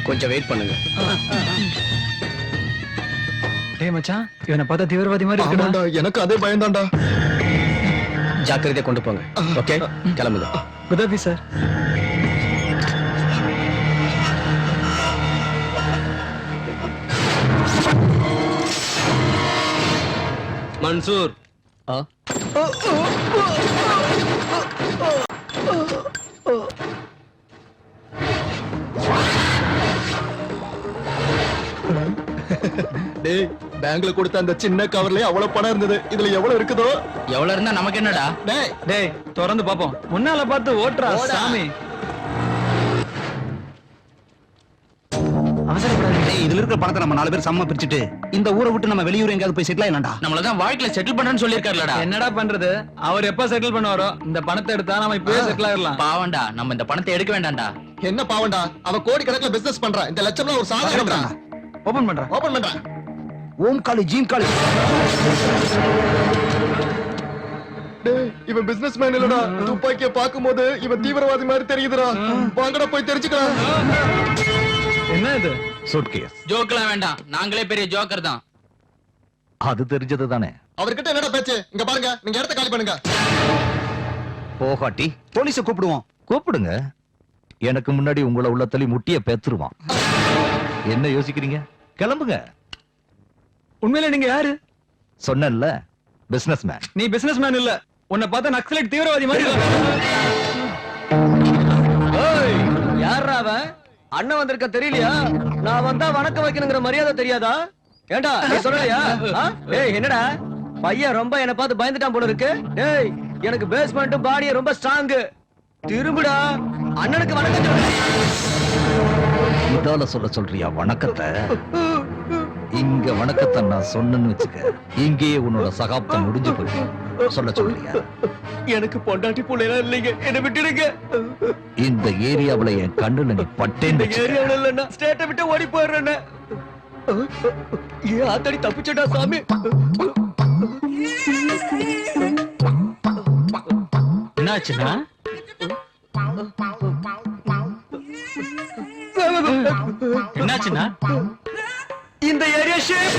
கொஞ்சம் வெயிட் பண்ணுங்க. டேய் மச்சான், இவனை பார்த்தா தீவிரவாதி மாதிரி இருக்குடா. ஆமாண்டா, எனக்கு அதே பயம்தான்டா. ஜாக்கிரதையா கொண்டு போங்க. ஓகே, கிளம்புங்க. குதாபி சார். மன்சூர். டேய், பேங்க்ல கொடுத்த அந்த சின்ன கவர்லயே அவ்வளவு பணம் இருந்தது. இதுல எவ்வளவு இருக்குதோ? எவ்வளவு இருந்தா நமக்கு என்னடா? டேய் டேய், திறந்து பாப்போம். முன்னால பார்த்து ஓட்டுறா சாமி. அவசரப்படாதீங்க. டேய், இதுல இருக்கிற பணத்தை நம்ம 4 பேர் சமமா பிரிச்சுட்டு இந்த ஊரை விட்டு நம்ம வெளியூர் எங்கயாவது போய் செட்டில் ஆயிடலாம்டா. நம்மளதான் வாழ்க்கையில செட்டில் பண்றேன்னு சொல்லிருக்காருலடா. என்னடா பண்றது? அவர் எப்ப செட்டில் பண்ணுவாரோ இந்த பணத்தை எடுத்தா நம்ம இப்பவே செட்டில் ஆயிடலாம். பாவண்டா, நம்ம இந்த பணத்தை எடுக்க வேண்டாம்டா. என்ன பாவண்டா, அவ கோடி கணக்குல பிசினஸ் பண்றான். இந்த லட்சம்லாம் ஒரு சாதாரண. ஓபன் பண்றேன். ஓபன் பண்றான். ஓம் காளி ஜீம் காளி. டேய், இவன் பிசினஸ் மேன் இல்லடா. துப்பாக்கிய பாக்கும்போது இவன் தீவிரவாதி மாதிரி தெரியுதுடா. வாங்கடா போய் தெரிஞ்சுக்கலாம். என்ன இது? சூட்கேஸ். ஜோக்கெல்லாம் வேண்டாம், நாங்களே பெரிய ஜோக்கர் தான். அது தெரிஞ்சது தானே. அவர்கிட்ட என்னடா பேச்சு? இங்க பாருங்க, நீங்க இடத்த காலி பண்ணுங்க. போகாட்டி போலீஸை கூப்பிடுவோம். கூப்பிடுங்க. எனக்கு முன்னாடி உங்களை உள்ள தள்ளி முட்டிய பேத்துருவான். என்ன யோசிக்கிறீங்க? கிளம்புங்க. உண்மையில நீங்க யாரு? சொன்னேன்ல, பிசினஸ் மேன். நீ பிசினஸ் மேன் இல்ல, உன்னை பார்த்தா நக்சலைட் தீவிரவாதி மாதிரி யாரா அவன்? அண்ணன் வந்திருக்க தெரியலையா? நான் வந்தா வணக்கம் வைக்கணுங்கிற மரியாதை தெரியாதா? ஏண்டா நீ சொல்லலையா? ஏய் என்னடா பையன் ரொம்ப என்ன பார்த்து பயந்துட்டான் போல இருக்கு. ஏய் எனக்கு பேஸ்மெண்ட் பாடியே ரொம்ப ஸ்ட்ராங். திரும்புடா, அண்ணனுக்கு வணக்கம் சொல்லு. இதால சொல்றியா வணக்கத்தை? இங்க வணக்கத்தை நான் சொன்னேன்னு வச்சுக்க, இங்கேயே உன்னோட சகாப்தம் முடிஞ்சு போயிடும். சொல்றியா? எனக்கு பொண்டாட்டி புள்ளைலாம் இல்லைங்க, என்ன விட்டுடுங்க. இந்த ஏரியாவுல என் கண்ணுல நீ பட்டேன்னு ஏரியாவுல இல்லன்னா ஸ்டேட்டை விட்டு ஓடி போயிடுறேன். ஏன் ஆத்தாடி தப்பிச்சடா சாமி. என்னாச்சுன்னா என்னாச்சுன்னா இந்த ஏரியா ஷேப்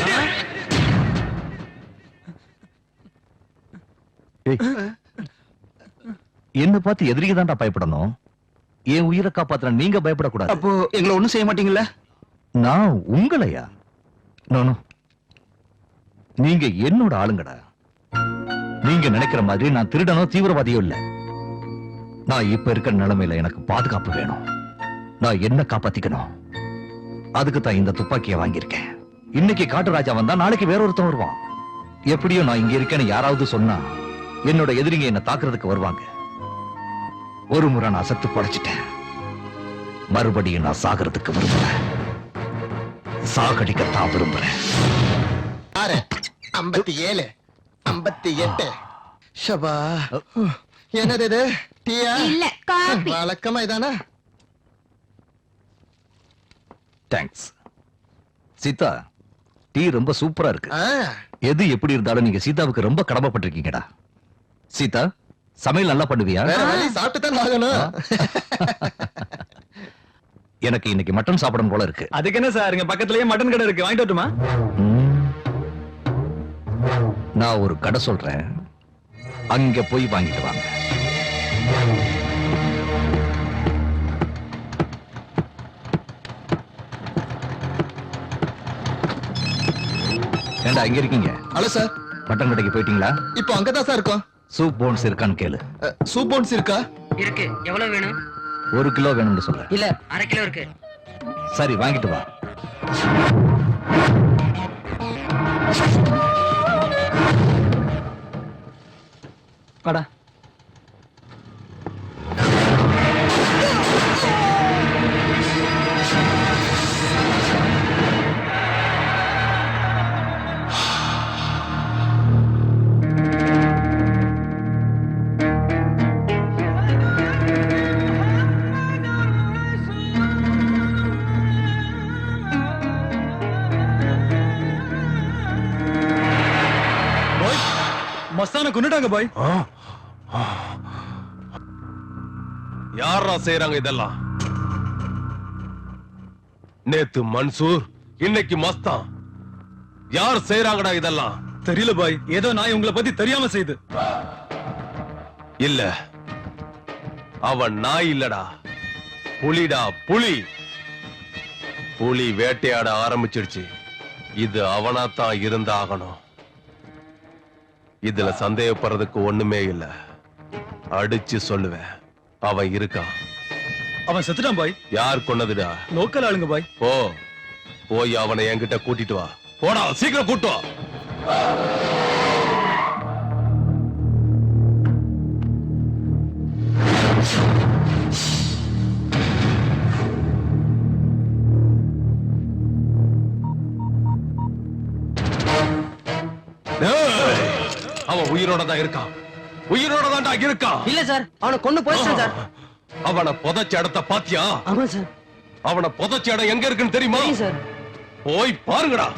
என்ன பார்த்து எதிரிக்கு தான்டா பயப்படணும். என் உயிரை காப்பாத்துற நீங்க பயப்படக்கூடாது. அப்போ எங்களை ஒண்ணும் செய்ய மாட்டீங்கல்ல? நான் உங்களையா? நோ, நீங்க என்னோட ஆளுங்கடா. நீங்க நினைக்கிற மாதிரி நான் திருடனோ தீவிரவாதியோ இல்ல. நான் இப்ப இருக்கிற நிலைமையில எனக்கு பாதுகாப்பு வேணும். நான் என்ன காப்பாத்திக்கணும். அதுக்கு தான் இந்த துப்பாக்கியை வாங்கியிருக்கேன். இன்னைக்கு காட்டுராஜா வந்தா நாளைக்கு வேற ஒருத்தன் வருவான். எப்படியோ நான் இங்க இருக்கேன்னு யாராவது சொன்னா என்னோட எதிரிங்க என்ன தாக்குறதுக்கு வருவாங்க. ஒரு முறை நான் செத்து படைச்சிட்டேன். மறுபடியும் நான் சாகிறதுக்கு விரும்புறேன். சாகடிக்கத்தான் விரும்புறேன். 57 58 ஷபா. என்னது இது? டீயா? இல்ல, காபி. வழக்கமா இதானா? தேங்க்ஸ். சீதா, டீ ரொம்ப சூப்பரா இருக்கு. எது எப்படி இருந்தாலும் நீங்க சீதாவுக்கு ரொம்ப கடமைப்பட்டிருக்கீங்கடா. சீதா, சமையல் நல்லா பண்ணுவியா? சாப்பிட்டு தான் ஆகணும். எனக்கு இன்னைக்கு மட்டன் சாப்பிடணும் போல இருக்கு. அதுக்கு என்ன சார், இங்க பக்கத்துலயே மட்டன் கடை இருக்கு, வாங்கிட்டு வரட்டுமா? நான் ஒரு கடை சொல்றேன், அங்க போய் வாங்கிட்டு வாங்க. ஏண்டா இங்க இருக்கீங்க? ஹலோ சார், மட்டன் கடைக்கு போயிட்டீங்களா? இப்போ அங்கதான் சார் இருக்கோம். சூப் போன்ஸ் இருக்கான்னு கேளு. சூப் போன்ஸ் இருக்கா? இருக்கு. எவ்வளவு வேணும்? 1 கிலோ வேணும்னு சொல்ல. இல்ல, 1/2 கிலோ இருக்கு. சரி, வாங்கிட்டு வா. வாடா. மஸ்தான கொன்னுட்டாங்க பாய். யாரா செய்யறாங்க இதெல்லாம்? நேத்து மன்சூர், இன்னைக்கு மஸ்தான். யார் செய்யறாங்கடா இதெல்லாம்? தெரியல பாய், ஏதோ நான் உங்களை பத்தி தெரியாம செய்து. இல்ல, அவன் நாய் இல்லடா, புலிடா, புலி. புலி வேட்டையாட ஆரம்பிச்சிடுச்சு. இது அவனாத்தான் இருந்தாகணும். இதுல சந்தேகப்படுறதுக்கு ஒண்ணுமே இல்ல. அடிச்சு சொல்லுவேன், அவன் இருக்கான். அவன் செத்துட்டான் பாய். யார் கொன்னதுடா? லோக்கல் ஆளுங்க பாய். போய் அவனை என்கிட்ட கூட்டிட்டு வா. போடா, சீக்கிரம் கூட்டு வா. அவன் உயிரோட தான் இருக்கான். உயிரோட தான்டா இருக்கான். இல்ல சார், அவனை கொண்டு போயிடுறேன் சார். அவனை புதைச்ச இடத்த பாத்தியா? ஆமா சார். அவனை புதைச்ச இடம் எங்க இருக்குன்னு தெரியுமா? சார், போய் பாருங்கடா.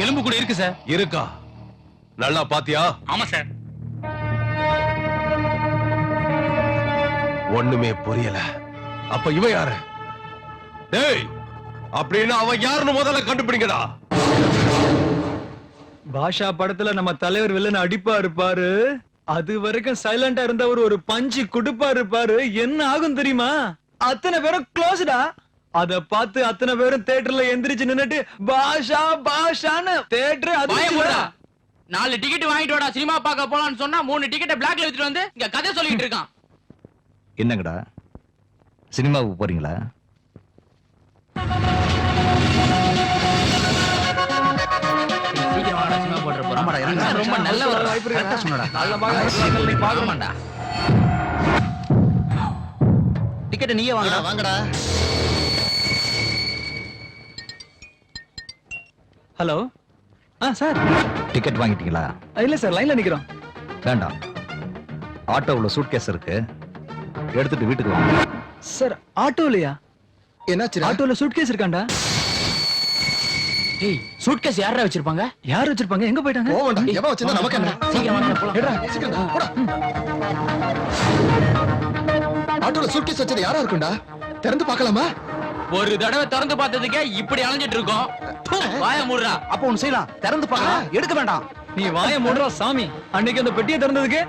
எலும்பு கூட இருக்கு சார். இருக்கா? நல்லா பாத்தியா? ஆமா சார். ஒண்ணுமே புரியல. அப்ப இவன் யாரு? டேய், அப்படின்னா அவன் யாருன்னு முதல்ல கண்டுபிடிங்கடா. பாஷா படத்துல நம்ம தலைவர் வில்லன் அடிப்பா இருப்பாரு, அது வரைக்கும் சைலண்டா இருந்தவர் ஒரு பஞ்சு குடுப்பா இருப்பாரு, என்ன ஆகும் தெரியுமா? அத்தனை பேரும் க்ளோஸ்டா. அத பார்த்து அத்தனை பேரும் தியேட்டர்ல எந்திரிச்சு நின்னுட்டு பாஷா பாஷான்னு தியேட்டர் அது 4 டிக்கெட் வாங்கிட்டு வாடா சினிமா பார்க்க போலாம்னு சொன்னா 3 டிக்கெட்டை பிளாக்ல வித்துட்டு வந்து இங்க கதை சொல்லிட்டு இருக்கான். என்னங்கடா சினிமாவுக்கு போறீங்களா? சீக்கிரம் வாடா சினிமா போடுற போறோம். ரொம்ப நல்ல ஒரு கரெக்டா சொன்னடா. நீ பாக்கமாடா. டிக்கெட் நீயே வாங்கடா. வாங்கடா. ஹலோ சார், டிக்கெட் வாங்கிட்டீங்களா? இல்ல சார், லைன்ல நிக்கிறோம். வேண்டாம், ஆட்டோவுல சூட்கேஸ் இருக்கு, எடுத்துட்டு வீட்டுக்கு வாங்க. சார் ஆட்டோலயா? என்னாச்சு? ஆட்டோல சூட்கேஸ் இருக்காண்டா. டேய் சூட்கேஸ் யாரா வச்சிருப்பாங்க? யார் வச்சிருப்பாங்க? எங்க போயிட்டாங்க? போவண்டா. எவன் வச்சிருந்தா நமக்கு என்ன? சீக்கிரம் வாங்க போலாம். ஏடா சீக்கிரம் போடா. ஆட்டோல சூட்கேஸ் வச்சது யாரா இருக்கும்டா? திறந்து பார்க்கலாமா? ஒரு தடவை திறந்து பார்த்ததுக்கே இப்படி அலைஞ்சிட்டு இருக்கோம். வாய மூடுறா. அப்ப ஒண்ணு செய்யலாம், திறந்து பார்க்கலாம், எடுக்க வேண்டாம். நீ வாய மூடுறா சாமி. அன்னைக்கு அந்த பெட்டியை திறந்ததுக்கு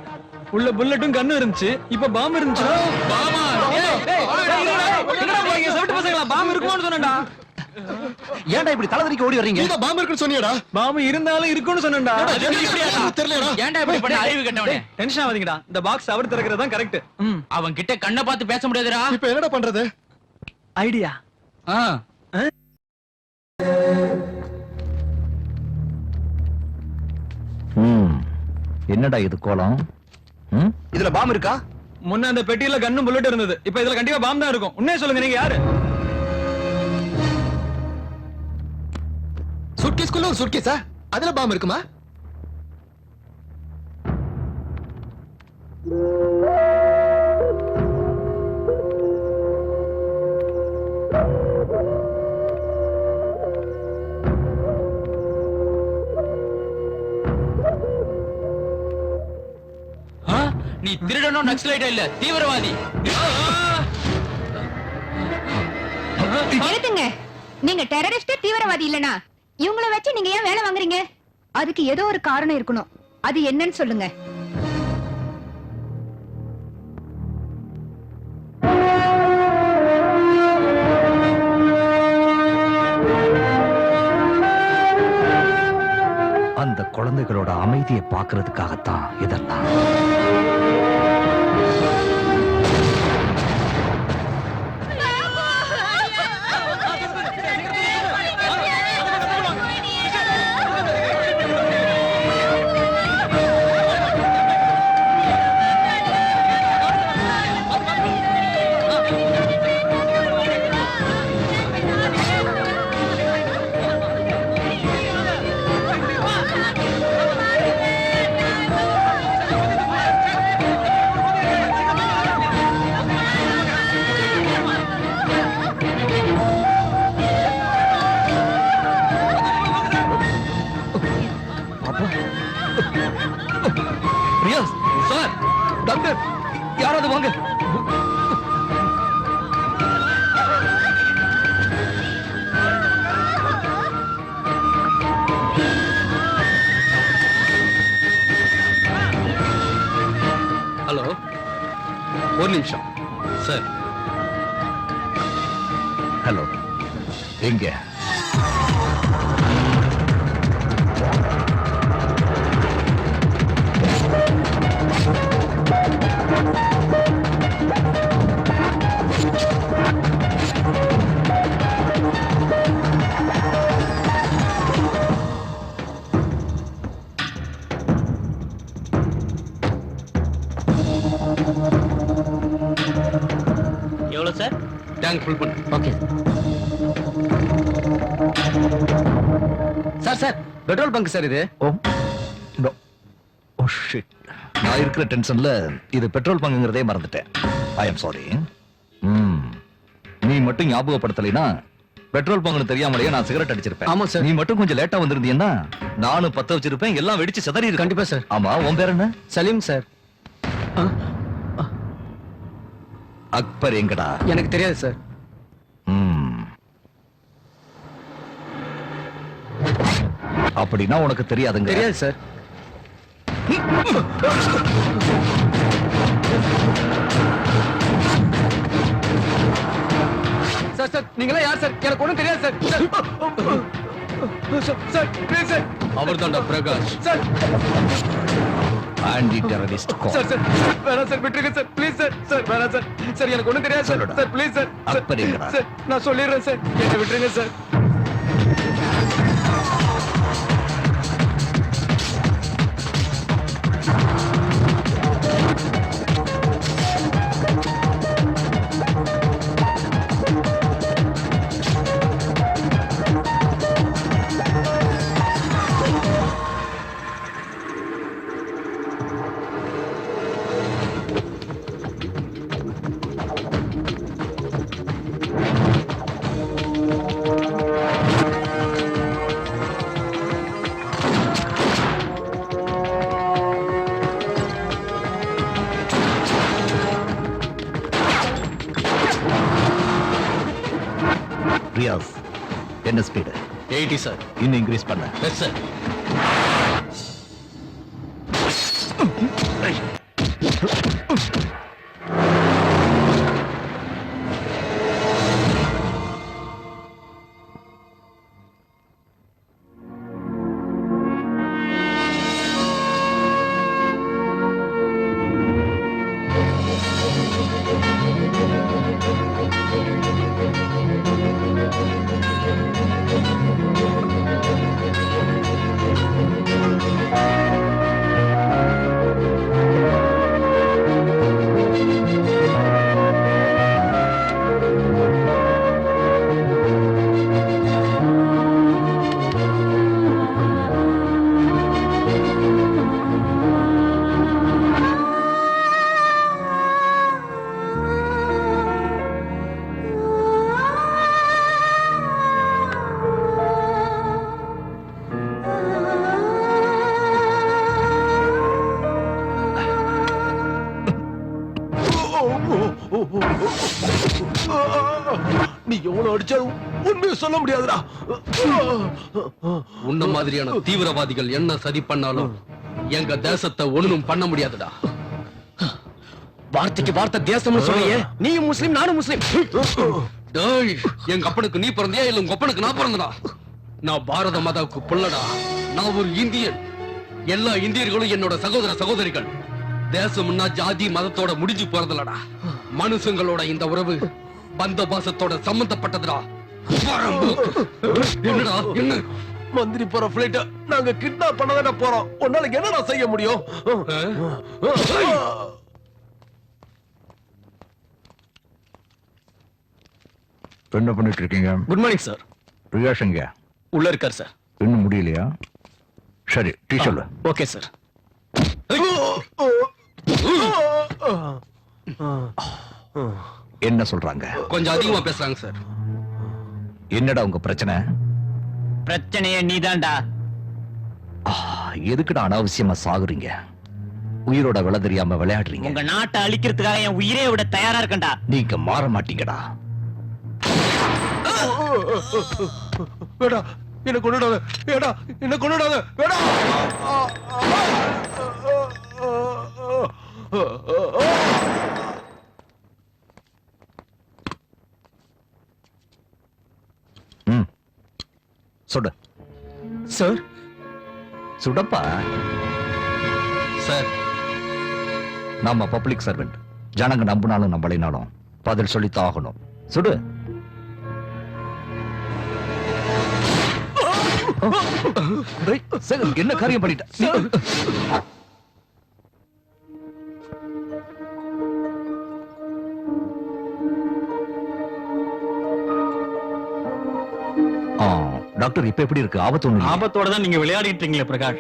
உள்ள புல்லட்டும் கண்ணு இருந்துச்சு, இப்ப பாம்பு இருந்துச்சு. பாமா. செவிட்டு பசங்களா, பாம்பு இருக்குமோன்னு சொன்னேன்டா. ஏன்டா இப்படி தலைவரிக்கு ஓடி வர்றீங்க? நீதான் பாம்பு இருக்குன்னு சொன்னியடா. பாம்பு இருந்தாலும் இருக்குன்னு சொன்னேன்டா. தெரியலடா. ஏன்டா இப்படி பண்ண அறிவு கட்டவனே? டென்ஷன் ஆகாதீங்கடா. இந்த பாக்ஸ் அவர் திறக்கிறது தான் கரெக்ட். அவன் கிட்ட கண்ணை பார்த்து பேச முடியாதுடா. இப்ப என்னடா பண்றது? ஐடியா. என்னடா இது கோலம்? இதுல பாம் இருக்கா? முன்ன அந்த பெட்டியில கன்னும் புல்லட் இருந்தது, இப்ப இதுல கண்டிப்பா பாம்பு தான் இருக்கும். உண்மையை சொல்லுங்க, நீங்க யாரு? சூட்கேஸ்க்குள்ள ஒரு சூட்கேஸா? அதுல பாம்பு இருக்குமா? நீ திருடனும் நக்சலைட்டா இல்ல, தீவிரவாதி. நிறுத்துங்க. நீங்க டெரரிஸ்ட், தீவிரவாதி இல்லனா இவங்கள வச்சு நீங்க ஏன் வேலை வாங்குறீங்க? அதுக்கு ஏதோ ஒரு காரணம் இருக்கணும். அது என்னன்னு சொல்லுங்க. அந்த குழந்தைகளோட அமைதியை பார்க்கிறதுக்காகத்தான் இதெல்லாம். ரியாஸ் சார், டாக்டர் யாராவது வாங்க. ஹலோ, ஒரு நிமிஷம் சார். ஹலோ, எங்க? எவ்வளவு சார்? டேங்க் ஃபுல் பண்ணு. Okay sir sir, petrol bunk sir இது. Oh no, oh shit. நான் இருக்கிற டென்ஷன்ல இது பெட்ரோல் பங்குங்கிறதே மறந்துட்டேன். I am sorry. நீ மட்டும் ஞாபகப்படுத்தலைனா பெட்ரோல் பங்குன்னு தெரியாமலேயே நான் சிகரெட் அடிச்சிருப்பேன். ஆமா சார். நீ மட்டும் கொஞ்சம் லேட்டா வந்திருந்தீன்னா நானும் பத்த வச்சிருப்பேன், எல்லாம் வெடிச்சு சிதறி இருக்கு. கண்டிப்பா சார். ஆமா, உன் பேர் என்ன? சலீம் சார். அக்பர் எங்கடா? எனக்கு தெரியாது சார். அப்படின்னா உனக்கு தெரியாதுங்க. தெரியாது சார். சார் சார் நீங்களா யார் சார்? எனக்கு ஒண்ணும் தெரியாது சார். Sir please sir. அவர்தான்டா Prakash. Sir anti terrorist sir sir வேணாம் சார், விட்டுருங்க சார் ப்ளீஸ் சார். சார் வேணாம் சார். சார் எனக்கு ஒண்ணும் தெரியாது சார். சொல்லுடா. Sir please sir. அப்படிங்கடா. சார் நான் சொல்லிடுறேன் சார், என்னை விட்டுருங்க சார். ரியாஸ், என்ன ஸ்பீடு? 80 சார். இன்னும் இன்க்ரீஸ் பண்ண. Yes sir. நீ எவ்வளவு அடிச்சாலும் உண்மையை சொல்ல முடியாதுடா. உன்ன மாதிரியான தீவிரவாதிகள் என்ன சதி பண்ணாலும் எங்க தேசத்தை ஒண்ணும் பண்ண முடியாதுடா. வார்த்தைக்கு வார்த்தை தேசம்னு சொல்லியே. நீயும் முஸ்லிம், நானும் முஸ்லிம். டேய், எங்க அப்பனுக்கு நீ பிறந்தியா இல்ல உங்க அப்பனுக்கு நான் பிறந்தடா? நான் பாரத மாதாவுக்கு புள்ளடா. நான் ஒரு இந்தியன். எல்லா இந்தியர்களும் என்னோட சகோதர சகோதரிகள். தேசம்னா ஜாதி மதத்தோட முடிஞ்சு போறதில்லடா. மனுஷங்களோட இந்த உறவு பந்த பாசத்தோட சம்பந்தப்பட்டதுடா. என்னடா என்ன மந்திரி போற பிளைட்ட நாங்க கிட்னாப் பண்ணதானே போறோம். உன்னால என்னடா செய்ய முடியும்? என்ன பண்ணிட்டு இருக்கீங்க? Good morning sir. ரியாஸ் எங்க? உள்ள இருக்கார் சார். இன்னும் முடியலையா? சரி, டீ சொல்லு. Okay sir. என்ன சொல்றாங்க? கொஞ்சம் அதிகமா பேசுறாங்க சார். என்னடா உங்க பிரச்சனை? பிரச்சனையே நீதான்டா. எதுக்குடா அனாவசியமா சாகுறீங்க? உயிரோட விலை தெரியாம விளையாடுறீங்க. உங்க நாட்டை அழிக்கிறதுக்காக என் உயிரே விட தயாரா இருக்கேன்டா. நீங்க மாற மாட்டீங்கடா. வேடா, என்ன கொண்டுடாத. வேடா, என்ன கொண்டுடாத. வேடா. சுடு சார். சுடப்பா. சார், நம்ம பப்ளிக் சர்வெண்ட். ஜனங்க நம்பினாலும் நம்பலினாலும் பதில் சொல்லித்தான் ஆகணும். சுடு. என்ன காரியம் பண்ணிட்ட? டாக்டர் இப்ப எப்படி இருக்கு? ஆபத்து ஒண்ணு? ஆபத்தோட தான் நீங்க விளையாடிட்டு இருக்கீங்களே பிரகாஷ்.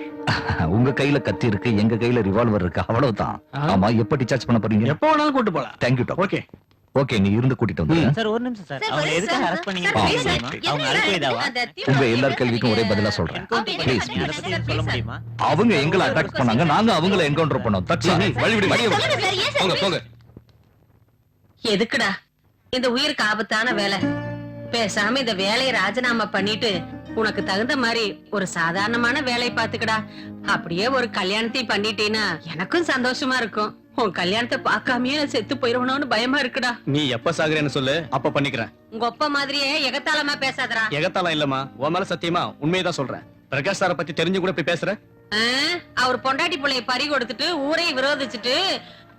உங்க கையில கத்தி இருக்கு, எங்க கையில ரிவால்வர் இருக்கு, அவ்வளவுதான். ஆமா, எப்ப டிஸ்சார்ஜ் பண்ண போறீங்க? எப்போ வேணாலும் கூட்டு போலாம். Thank you doctor. ஓகே ஓகே, நீ இருந்து கூட்டிட்டு வந்து. சார் ஒரு நிமிஷம் சார். அவங்க எதுக்கு அரெஸ்ட் பண்ணீங்க? அவங்க அல்கைதாவா? உங்க எல்லார் கேள்விக்கும் ஒரே பதிலா சொல்றேன். ப்ளீஸ். அத பத்தி சொல்ல முடியுமா? அவங்க எங்களை அட்டாக் பண்ணாங்க, நாங்க அவங்களை என்கவுண்டர் பண்ணோம். That's all. வழிவிடு. போங்க போங்க. எதுக்குடா இந்த உயிருக்கு ஆபத்தான வேலை? பேசாம இந்த வேலையை ராஜினாமா பண்ணிட்டு உனக்கு தகுந்த மாதிரி ஒரு சாதாரணமான வேலை பாத்துக்கடா. அப்படியே ஒரு கல்யாணத்தையும் பண்ணிட்டீன்னா எனக்கும் சந்தோஷமா இருக்கும். உன் கல்யாணத்தை பார்க்காமயே நான் செத்து போயிருவனோன்னு பயமா இருக்குடா. நீ எப்ப சாகுறேன்னு சொல்லு, அப்ப பண்ணிக்கிறேன். உங்க ஒப்ப மாதிரியே எகத்தாளமா பேசாதடா. எகத்தாலாம் இல்லம்மா, உன் மேல சத்தியமா உண்மையதான் சொல்றேன். பிரகாஷ் சாரை பத்தி தெரிஞ்சு கூட இப்படி பேசுற? அவர் பொண்டாட்டி பிள்ளைய பறி கொடுத்துட்டு ஊரை விரோதிச்சுட்டு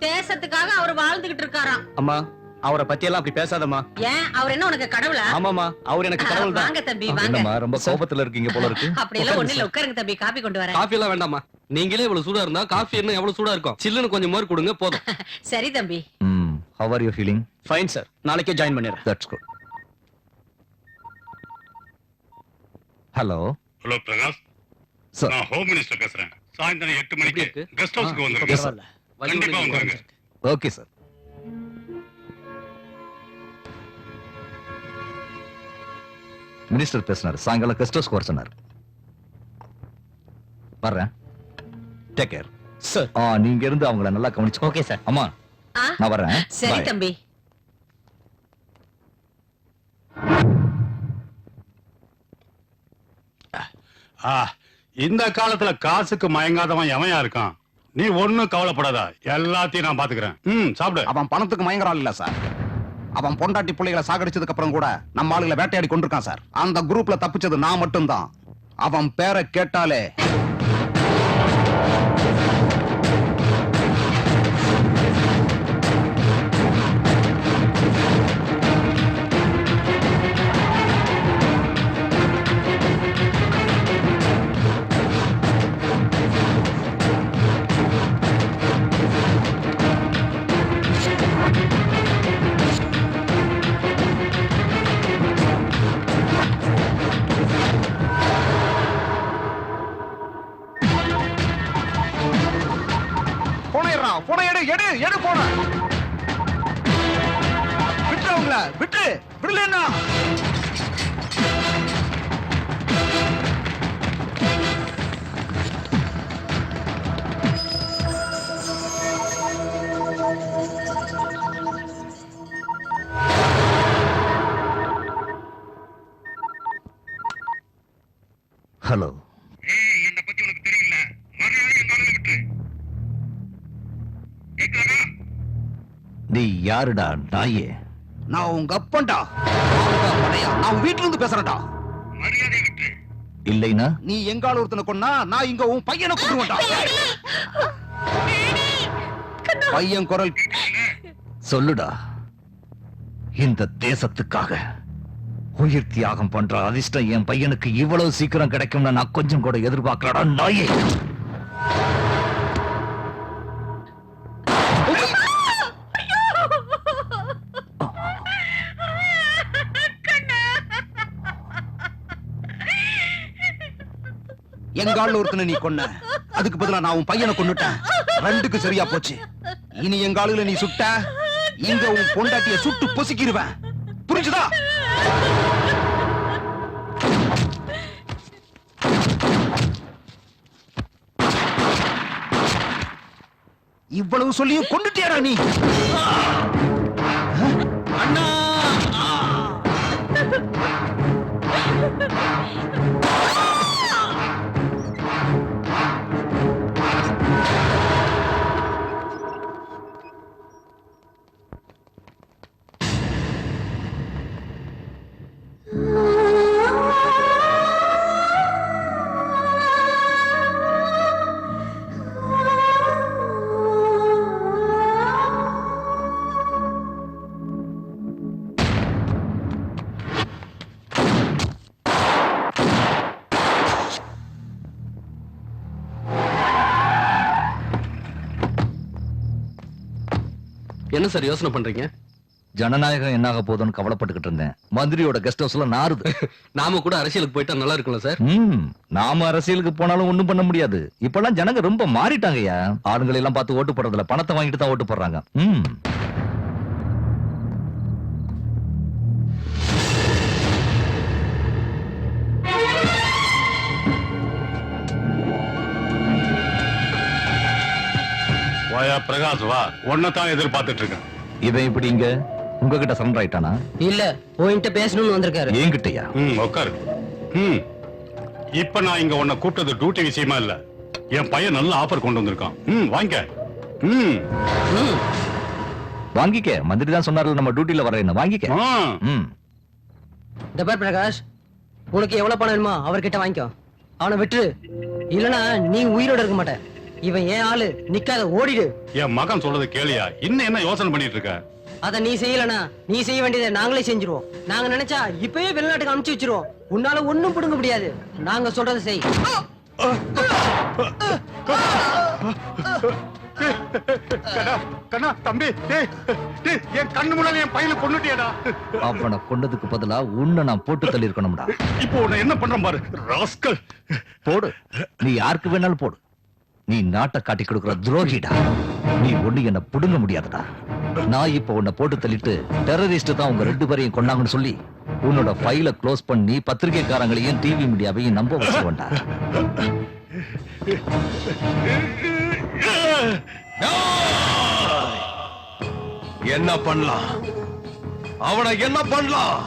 தேசத்துக்காக அவர் வாழ்ந்துகிட்டு இருக்காராம். அம்மா, அவரை பத்தி எல்லாம் அப்படி பேசாதம்மா. ஏன் அவர் என்ன உனக்கு கடவுளா? ஆமாமா, அவர் எனக்கு கடவுள் தான். வாங்க தம்பி வாங்க. என்னம்மா ரொம்ப கோபத்துல இருக்கீங்க போல இருக்கு. அப்படி எல்லாம் ஒண்ணு இல்ல, உட்காருங்க தம்பி, காபி கொண்டு வரேன். காஃபி எல்லாம் வேண்டாமா, நீங்களே இவ்வளவு சூடா இருந்தா காஃபி என்ன எவ்வளவு சூடா இருக்கும். சில்லுன்னு கொஞ்சம் மோர் கொடுங்க போதும். சரி தம்பி. How are you feeling? Fine sir, நாளைக்கே ஜாயின் பண்ணிடுறேன். That's good. Hello hello Prakash, sir. நான் ஹோம் மினிஸ்டர் பேசுறேன். சாயந்தரம் 8 மணிக்கு இருக்கு? கெஸ்ட் ஹவுஸ்க்கு Yes, வந்துருங்க. sir. கண்டிப்பா வந்துருங்க. Okay sir. மினிஸ்டர் பேசினார், சாயங்காலம் கெஸ்ட் ஹவுஸ்க்கு வர சொன்னார். வர்றேன். Take care sir. நீங்க இருந்து அவங்கள நல்லா கவனிச்சு. Okay sir. அம்மா நான் வரேன். சரி Bye. தம்பி. இந்த காலத்துல காசுக்கு மயங்காதவன் எவன்யா இருக்கான்? நீ ஒண்ணும் கவலைப்படாத, எல்லாத்தையும் நான் பாத்துக்கிறேன். சாப்பிடு. அவன் பணத்துக்கு மயங்கறான் இல்ல சார். அவன் பொண்டாட்டி பிள்ளைகளை சாகடிச்சதுக்கு அப்புறம் கூட நம்ம ஆளுகளை வேட்டையாடி கொண்டிருக்கான் சார். அந்த குரூப்ல தப்பிச்சது நான் மட்டும்தான். அவன் பேரை கேட்டாலே எடு போன விட்டு அவங்கள விட்டு விடலன்னா ஹலோ. என்ன பத்தி உனக்கு தெரியல. மறுநாள் என் காலையில விட்டு. கேக்குதா? நீ யாருடா நாயே? நான் உங்க அப்பன்டா. நான் உன் வீட்டுல இருந்து பேசுறேன்டா. மரியாதை விட்டு. இல்லைனா நீ எங்கால ஒருத்தனை கொன்னா நான் இங்க உன் பையனை கொண்டுவட்டா. பையன் குரல் சொல்லுடா. இந்த தேசத்துக்காக உயிர் தியாகம் பண்ற அதிர்ஷ்டம் என் பையனுக்கு இவ்வளவு சீக்கிரம் கிடைக்கும்னு நான் கொஞ்சம் கூட எதிர்பார்க்கலடா நாயே. எங்கால ஒருத்தனை நீ கொன்ன, அதுக்கு பதிலா நான் உன் பையனை கொன்னுட்டேன். ரெண்டுக்கு சரியா போச்சு. இனி எங்காலுல நீ சுட்ட, இங்க உன் பொண்டாட்டிய சுட்டு பொசுக்கிடுவேன். புரிஞ்சுதா? இவ்வளவு சொல்லியும் கொண்டுட்டியாடா நீ? அண்ணா! என்ன சார் யோசனை பண்றீங்க? ஜனநாயகம் என்னாக போதும்னு கவலைப்பட்டுக்கிட்டு இருந்தேன். மந்திரியோட கெஸ்ட் ஹவுஸ்ல நாறுது. நாம கூட அரசியலுக்கு போயிட்டா நல்லா இருக்கும்ல சார்? நாம அரசியலுக்கு போனாலும் ஒண்ணும் பண்ண முடியாது. இப்பெல்லாம் ஜனங்க ரொம்ப மாறிட்டாங்கய்யா. ஆளுங்களை எல்லாம் பார்த்து ஓட்டு போடுறதுல பணத்தை வாங்கிட்டு தான் ஓட்டு போடுறாங்க. வாயா பிரகாஷ், வா. உன்னைத்தான் எதிர்பார்த்துட்டு இருக்கேன். இவன் இப்படி இங்க உங்ககிட்ட சரண்டர் ஆயிட்டானா? இல்ல, உன்கிட்ட பேசணும்னு வந்திருக்காரு. என்கிட்டயா? உட்காரு. இப்ப நான் இங்க உன்னை கூப்பிட்டது டியூட்டி விஷயமா இல்ல. என் பையன் நல்ல ஆஃபர் கொண்டு வந்திருக்கான். வாங்க. வாங்கிக்க. மந்திரி தான் சொன்னார்ல நம்ம டியூட்டில வரேன்னு. வாங்கிக்க. இந்த பேர் பிரகாஷ், உனக்கு எவ்வளவு பணம் வேணுமோ அவர்கிட்ட வாங்கிக்கோ. அவனை விட்டு, இல்லனா நீ உயிரோட இருக்க மாட்ட. இவன் ஏன் ஆளு, நிக்காத, ஓடிடு. என் மகன் சொல்றது கேளியா? இன்னும் என்ன யோசனை பண்ணிட்டு இருக்க? அத நீ செய்யலனா நீ செய்ய வேண்டியதை நாங்களே செஞ்சிருவோம். நாங்க நினைச்சா இப்பவே வெளிநாட்டுக்கு அனுப்பிச்சு வச்சிருவோம். உன்னால ஒண்ணும் புடுங்க முடியாது. நாங்க சொல்றதை செய். கண்ணா தம்பி, என் கண்ணு முன்னால என் பையனை கொன்னுட்டியடா. அவனை கொண்டதுக்கு பதிலா உன்னை நான் போட்டு தள்ளி இருக்கணும்டா. இப்போ உன்னை என்ன பண்றேன் பாரு ராஸ்கல். போடு, நீ யாருக்கு வேணாலும் போடு. நீ நாட்டை காட்டி கொடுக்கிற துரோகிடா. நீ ஒண்ணு என்ன புடுங்க முடியாதுடா. நான் இப்ப உன்னை போட்டு தள்ளிட்டு டெரரிஸ்ட் தான் உங்க 2 பேரையும் கொண்டாங்கன்னு சொல்லி உன்னோட ஃபைல க்ளோஸ் பண்ணி பத்திரிகைக்காரங்களையும் டிவி மீடியாவையும் நம்ப வச்சுக்கோண்டா. என்ன பண்ணலாம்? அவனை என்ன பண்ணலாம்?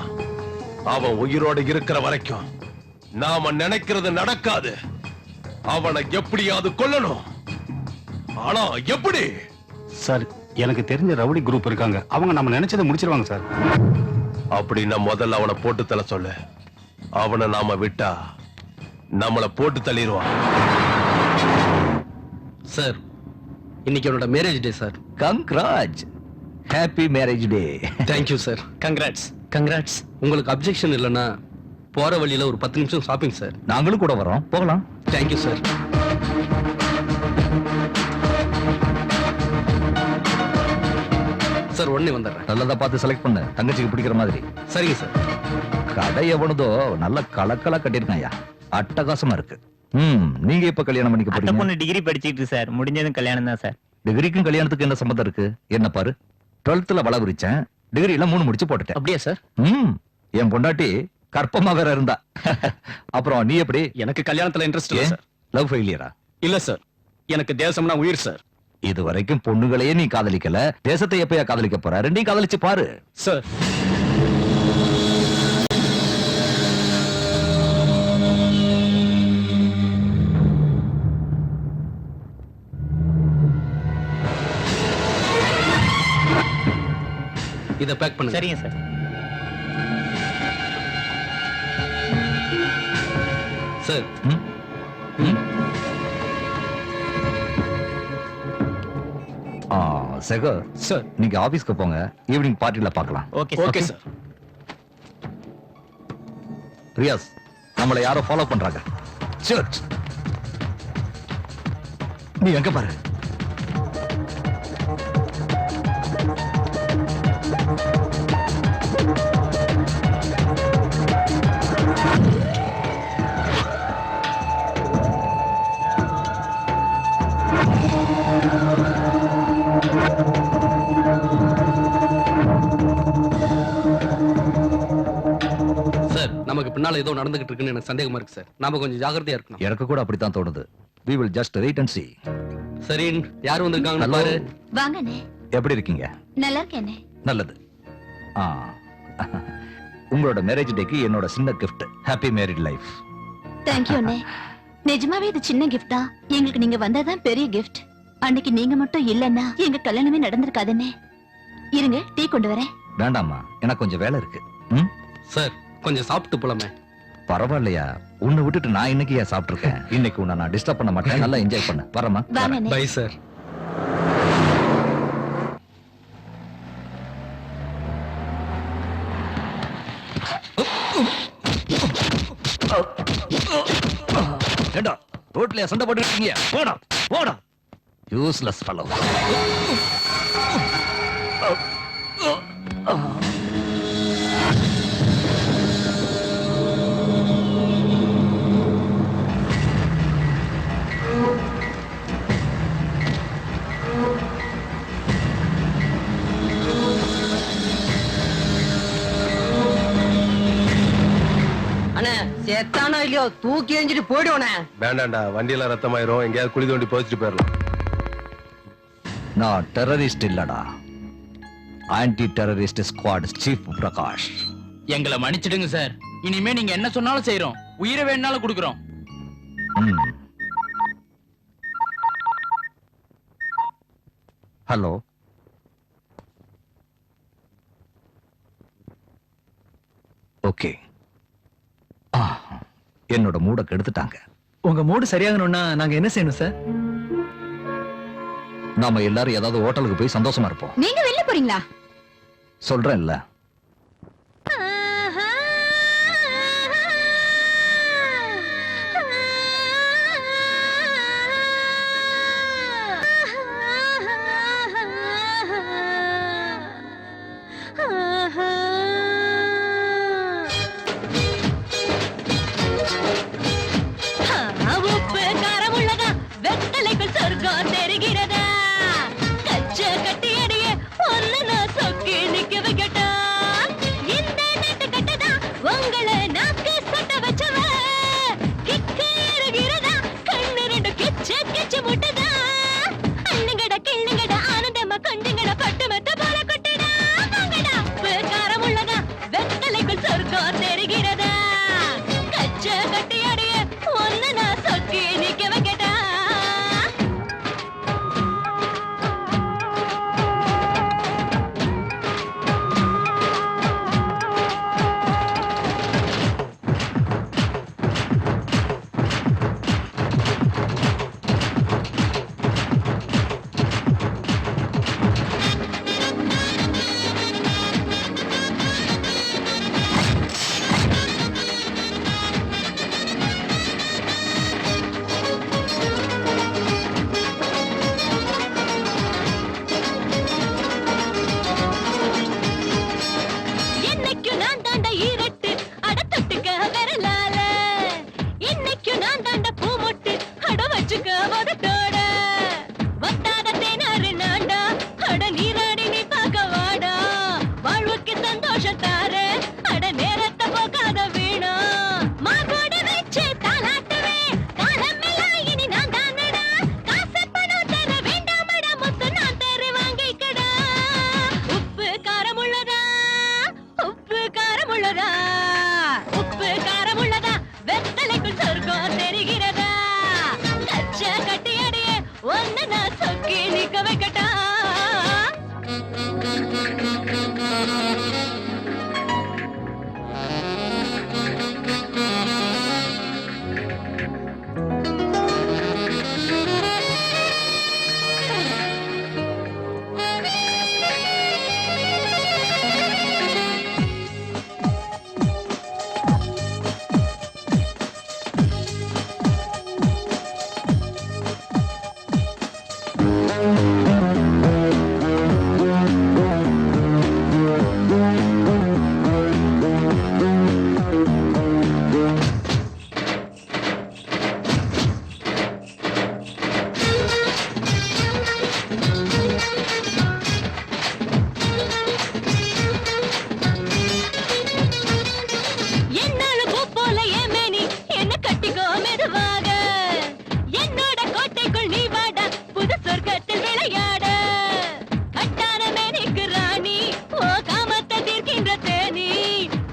அவன் உயிரோடு இருக்கிற வரைக்கும் நாம நினைக்கிறது நடக்காது. அவனை எப்படியாவது கொல்லணும். ஆனா எப்படி? சார், எனக்கு தெரிஞ்ச ரவுடி குரூப் இருக்காங்க. அவங்க நம்ம நினைச்சதை முடிச்சிருவாங்க சார். அப்படின்னா முதல்ல அவனை போட்டு தள்ள சொல்லு. அவனை நாம விட்டா நம்மள போட்டு தள்ளிடுவான். சார், இன்னைக்கு என்னோட marriage day sir. Congrats. Happy marriage டே. Thank you sir. கங்க்ராட்ஸ். கங்க்ராட்ஸ். உங்களுக்கு அப்ஜெக்ஷன் இல்லைன்னா போற வழியில ஒரு 10 நிமிஷம் ஷாப்பிங் சார். நாங்களும் கூட வரோம், போகலாம். Thank you sir. சார், உடனே வந்துடுறேன். நல்லதா பார்த்து செலக்ட் பண்ணு, தங்கச்சிக்கு பிடிக்கிற மாதிரி. சரிங்க சார். கடை எவனதோ நல்ல கலக்கலா கட்டிருக்காயா, அட்டகாசமா இருக்கு. நீங்க இப்ப கல்யாணம் பண்ணிக்க அந்த போறீங்க? பொண்ணு டிகிரி படிச்சிட்டு சார், முடிஞ்சதும் கல்யாணம் தான் சார். டிகிரிக்கும் கல்யாணத்துக்கு என்ன சம்பந்தம் இருக்கு? என்ன பாரு, 12th வள விரிச்சேன், டிகிரில 3 முடிச்சு போட்டுட்டேன். அப்படியே சார்? என் பொண்டாட்டி கற்பமா வேற இருந்தா. அப்புறம் நீ எப்படி? எனக்கு கல்யாணத்துல இன்ட்ரெஸ்ட் இல்ல சார். லவ் ஃபெயிலியரா? இல்ல சார், எனக்கு தேசம்னா உயிர் சார். இது வரைக்கும் பொண்ணுகளையே நீ காதலிக்கல, தேசத்தை எப்பயா காதலிக்க போற? ரெண்டையும் காதலிச்சு பாரு சார். இத பேக் பண்ணுங்க. சரிங்க சார். சார், சேகர் சார், நீங்க ஆபீஸ்க்கு போங்க, ஈவினிங் பார்ட்டில பார்க்கலாம். Okay sir. ரியாஸ், நம்மளை யாரோ ஃபாலோ பண்றாங்க. சர்ச், நீ எங்க பாரு. சார், நமக்கு பின்னால ஏதோ நடந்துகிட்டு இருக்குன்னு எனக்கு சந்தேகமா இருக்கு சார். நாம கொஞ்சம் ஜாக்கிரதையா இருக்கணும். எனக்கு கூட அப்படித்தான் தோணுது. We will just wait and see. சரி, யார் வந்திருக்காங்கன்னு பாரு. வாங்கண்ணே. எப்படி இருக்கீங்க? நல்லா இருக்கேனே. நல்லது. உங்களோட மேரேஜ் டேக்கு என்னோட சின்ன gift. Happy married life. Thank you அண்ணே. நிஜமாவே இது சின்ன கிஃப்ட் தான். எங்களுக்கு நீங்க வந்தாதான் பெரிய கிஃப்ட். அன்னைக்கு நீங்க மட்டும் இல்லன்னா எங்க கல்யாணமே நடந்திருக்காதுண்ணே. இருங்க, டீ கொண்டு வரேன். வேண்டாமா, எனக்கு கொஞ்சம் வேலை இருக்கு. சார், கொஞ்சம் சாப்பிட்டு போலாமே. பரவாயில்லையா, உன்னை விட்டுட்டு நான் இன்னைக்கு ஏன் சாப்பிட்டுருக்கேன். இன்னைக்கு உன்னை நான் டிஸ்டர்ப் பண்ண மாட்டேன். நல்லா என்ஜாய் பண்ணு. வரமா? வாங்கண்ணே. Bye sir. ஏண்டா ரோட்ல சண்டை போட்டுருக்கீங்க? போடா போடா, யூஸ்லெஸ் ஃபெலோ. அண்ணே, செத்தானோ இல்லையோ தூக்கி எஞ்சிட்டு போயிடுவோண்ணே. வேண்டாண்டா, வண்டியில ரத்தமாயிரும். எங்கேயாவது குழி தோண்டி போச்சுட்டு போயிடலாம். நான் டெரரிஸ்ட் இல்லடா, anti terrorist squad chief Prakash. எங்களை மன்னிச்சிடுங்க சார். இனிமே நீங்க என்ன சொன்னாலும் செய்யறோம். உயிரை வேணாலும் கொடுக்குறோம். Hello, okay. என்னோட மூட கெடுத்துட்டாங்க. உங்க மூடு சரியாகணும்னா நாங்க என்ன செய்யணும் சார்? நாம எல்லாரும் ஏதாவது ஹோட்டலுக்கு போய் சந்தோஷமா இருப்போம். நீங்க வெளில போறீங்களா? சொல்றேன்ல. உப்பு காரம் உள்ளதா வெத்தலைக்குள் சொர்க்கம் தெரிகிறதா கச்ச கட்டியடியே ஒன்னு நான் சொக்கி நிக்க வைக்கட்டா இந்த நட்டு கட்டதா உங்களை நாக்கு சட்ட வச்சவ கிக்கு இருக்கிறதா கண்ணு ரெண்டு கிச்சு கிச்சு முட்டதா அண்ணுங்கட கிள்ளுங்கட ஆனந்தமா கொஞ்சங்கட பட்டு மெத்த போல கொட்டடா வாங்கடா உப்பு காரம் உள்ளதா வெத்தலைக்குள் சொர்க்கம் தெரிகிறதா கச்ச கட்டியடியே ஒன்னு நான் சொக்கி நிக்க வைக்கட்டா என்னைக்கும் நான் தாண்ட ஈரட்டு அட தொட்டுக்க வரலால இன்னைக்கும் நான் தாண்ட பூ மொட்டு அட வச்சுக்க வதட்டோட வத்தாத தேனாறு நாண்டா அட நீராடி நீ பார்க்க வாடா வாழ்வுக்கு சந்தோஷம் தார அட நேரத்தை போக்காத வீணா மாகோட வச்சு தாளாட்டுவே காலமெல்லாம் இனி நான் தானடா காசு பணம் தர வேண்டாமடா மொத்தம் நான் தர வாங்கிக்கடா உப்பு காரம் உள்ளதா உப்பு காரம் உள்ளதா உப்பு காரம் உள்ளதா வெத்தலைக்குள் சொர்க்கம் தெரிகிறதா கச்ச கட்டியடியே ஒன்னு நான் சொக்கி நிக்க வைக்கட்டா என்னால பூ போல ஏமேனி என்ன கட்டிக்கோ மெதுவாக என்னோட கோட்டைக்குள் நீ வாடா புது சொர்க்கத்தில் விளையாட கட்டான மேனிக்கு ராணி ஓ காமத்தை தீர்க்கின்ற தேனி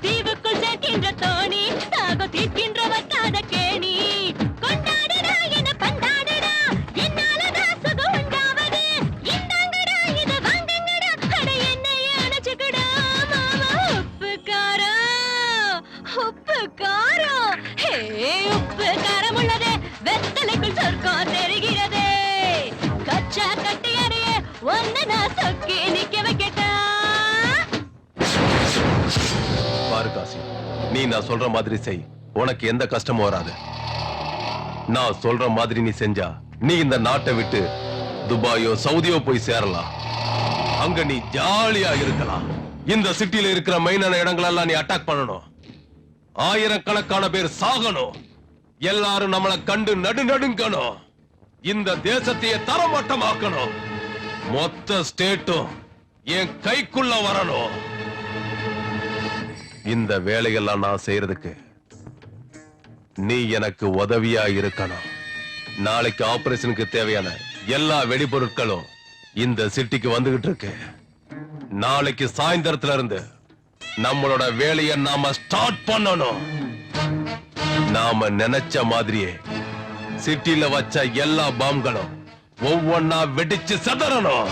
தீவுக்குள் சேர்க்கின்ற தோணி தாகம் தீர்க்கின்ற வத்தாத கேணி கொண்டாடுடா என்ன பந்தாடுடா என்னாலதான் சுகம் உண்டாவது இந்தாங்கடா இத வாங்குங்கடா அட என்னையே அணைச்சுக்கடா மாமா உப்பு காரம் ஹே உப்பு காரம் உள்ளதே வெத்தலைக்குள் சொர்க்கம் தெரிகிறதே கச்சா கட்டியறையே ஒன்னு நான் சொக்கி நிக்க வைக்கட்டா பாரு காசி, நீ நான் சொல்ற மாதிரி செய், உனக்கு எந்த கஷ்டமும் வராது. நான் சொல்ற மாதிரி நீ செஞ்சா நீ இந்த நாட்டை விட்டு துபாயோ சவுதியோ போய் சேரலாம். அங்க நீ ஜாலியா இருக்கலாம். இந்த சிட்டில இருக்கிற மெயினான இடங்களெல்லாம் நீ அட்டாக் பண்ணணும். ஆயிரக்கணக்கான பேர் சாகணும். எல்லாரும் நம்மளை கண்டு நடுங்கணும். இந்த தேசத்தையே தரமட்டமாக்கணும். மொத்த ஸ்டேட்டும் என் கைக்குள்ள வரணும். இந்த வேலையெல்லாம் நான் செய்யறதுக்கு நீ எனக்கு உதவியா இருக்கணும். நாளைக்கு ஆபரேஷனுக்கு தேவையான எல்லா வெடிபொருட்களும் இந்த சிட்டிக்கு வந்துகிட்டு இருக்கு. நாளைக்கு சாயந்தரத்துல இருந்து நம்மளோட வேலையை நாம ஸ்டார்ட் பண்ணணும். நாம நினைச்ச மாதிரியே சிட்டில வச்ச எல்லா பாம்களும் ஒவ்வொன்னா வெடிச்சு செதறணும்.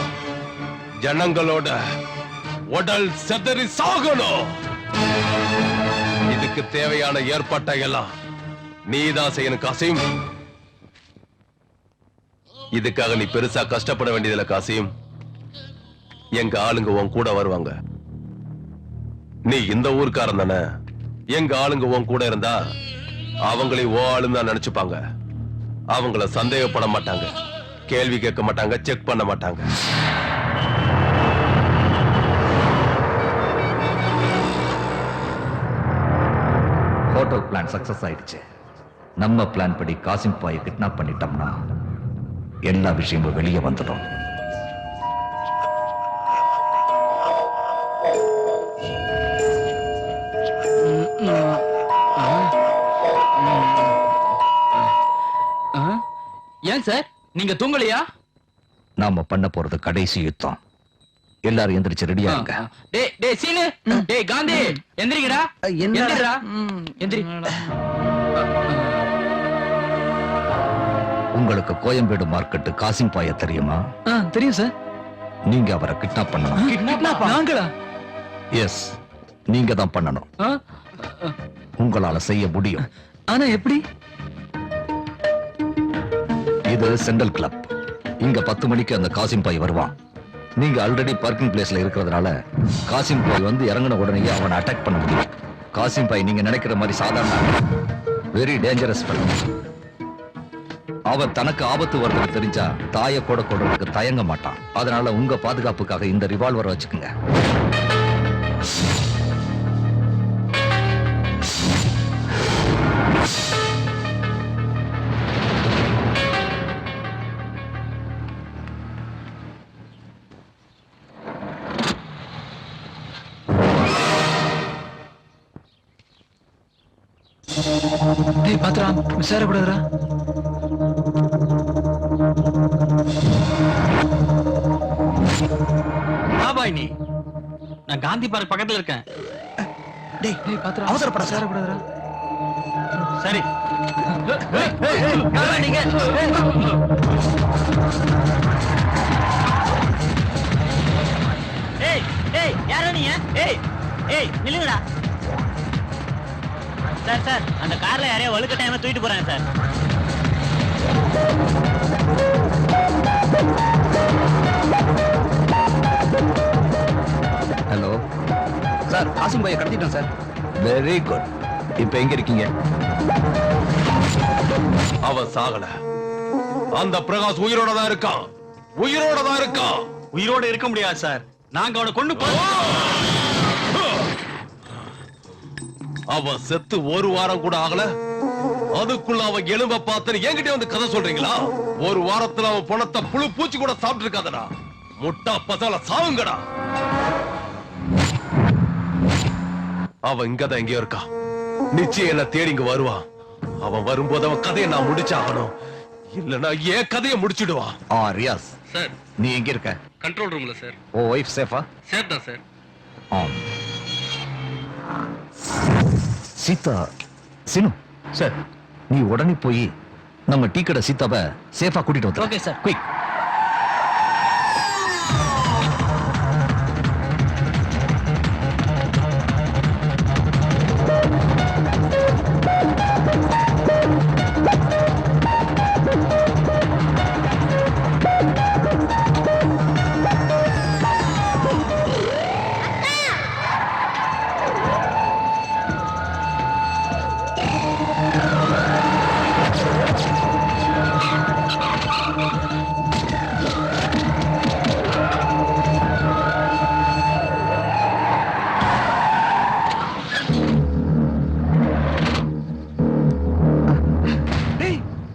ஜனங்களோட உடல் செதறி சாகணும். இதுக்கு தேவையான ஏற்பாட்டை எல்லாம் நீதான் செய்யணும் காசிம். இதுக்காக நீ பெருசா கஷ்டப்பட வேண்டியதில்லை காசிம். எங்க ஆளுங்க உன் கூட வருவாங்க. நீ இந்த ஊர்க்காரன் தானே, எங்க ஆளுங்க உன் கூட இருந்தா அவங்களே ஓ ஆளுன்னு தான் நினைச்சுப்பாங்க. அவங்கள சந்தேகப்பட மாட்டாங்க, கேள்வி கேட்க மாட்டாங்க, செக் பண்ண மாட்டாங்க. ஹோட்டல் பிளான் சக்சஸ் ஆயிடுச்சு. நம்ம பிளான் படி காசிம் பாயை கிட்னாப் பண்ணிட்டோம்னா எல்லா விஷயமும் வெளியே வந்துடும். ஏன் சார் நீங்க தூங்கலையா? நாம பண்ண போறது கடைசி யுத்தம். எல்லாரும் எந்திரிச்சு ரெடியா இருங்க. டேய் சீனு, டேய் காந்தி, எந்திரிங்கடா. எந்திரிடா. எந்திரி. உங்களுக்கு கோயம்பேடு மார்க்கெட் காசிம் பாய தெரியுமா? தெரியும் சார். நீங்க அவரை கிட்னாப் பண்ணணும். நாங்களா? எஸ், நீங்க தான் பண்ணணும். உங்களால செய்ய முடியும். ஆனா எப்படி? இது சென்ட்ரல் கிளப். இங்க 10 மணிக்கு அந்த காசிம் பாய் வருவான். நீங்க ஆல்ரெடி பார்க்கிங் பிளேஸ்ல இருக்கிறதுனால காசிம் பாய் வந்து இறங்கின உடனே அவனை அட்டாக் பண்ண முடியும். காசிம் பாய் நீங்க நினைக்கிற மாதிரி சாதாரண வெரி டேஞ்சரஸ். அவன் தனக்கு ஆபத்து வருதுன்னு தெரிஞ்சா தாயை கூட கொடுறதுக்கு தயங்க மாட்டான். அதனால உங்க பாதுகாப்புக்காக இந்த ரிவால்வரை வச்சுக்கோங்க. டேய் பாத்ரா, மிஸ் ஆகக்கூடாதுடா. பாய் நீ, நான் காந்தி பார்க் பக்கத்துல இருக்கேன். டேய் பாத்ரா, அவசரப்பட சார் கூடாதுடா. சரி. நீங்க ஏய் யாரா நீ? ஏய் நில்லுங்கடா. சார் அந்த கார்ல யாரையோ வலுக்கட்டாயமா தூக்கிட்டு போறாங்க சார். ஹலோ சார், காசிம் பாயை கடத்திட்டோம் சார். Very good. இப்ப எங்க இருக்கீங்க? அவன் சாகல. அந்த பிரகாஷ் உயிரோட தான் இருக்கான். உயிரோட தான் இருக்கான். உயிரோட இருக்க முடியாது சார். நாங்க அவனை கொண்டு அவன் செத்து ஒரு வாரம் கூட ஆகல. அதுக்குள்ள அவன் எலும்ப பார்த்து என்கிட்ட வந்து கதை சொல்றீங்களா? ஒரு வாரத்துல அவன் பணத்தை புழு பூச்சி கூட சாப்பிட்டு இருக்காதடா. முட்டா பசல சாவுங்கடா. அவன் இங்கதான் எங்கேயோ இருக்கான். நிச்சயம் என்ன தேடி இங்க வருவான். அவன் வரும்போது அவன் கதையை நான் முடிச்சாகணும். இல்லன்னா ஏன் கதையை முடிச்சிடுவான். ரியாஸ் சார், நீ எங்க இருக்க? கண்ட்ரோல் ரூம்ல சார். ஓ வைஃப் சேஃபா? சேஃப் தான் சார். சீதா, சினு சார், நீ உடனே போய் நம்ம டீ கடை சீதாவை சேஃபா கூட்டிட்டு வந்து. Okay sir. குயிக்.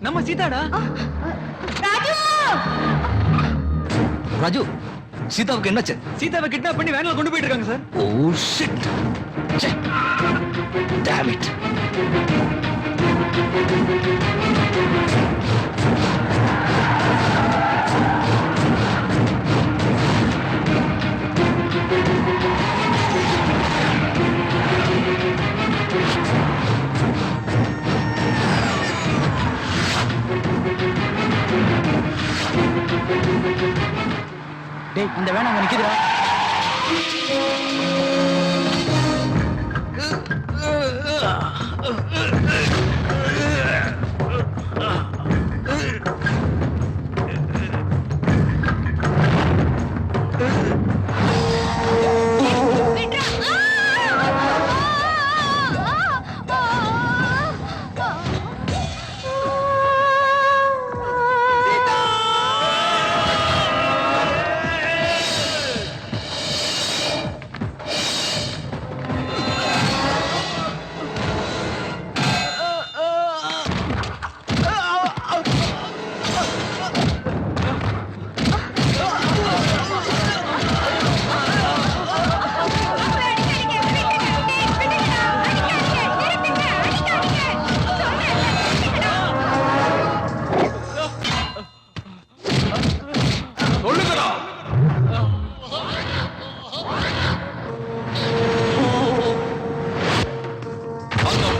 நம்ம சீதாடா. ராஜு! ராஜு, சீதாவுக்கு என்னாச்சு? சீதாவை கிட்னாப் பண்ணி வேன்ல கொண்டு போயிட்டு இருக்காங்க sir. Oh shit. Damn it. டேய் அந்த வேன் அங்க நிக்குதுடா.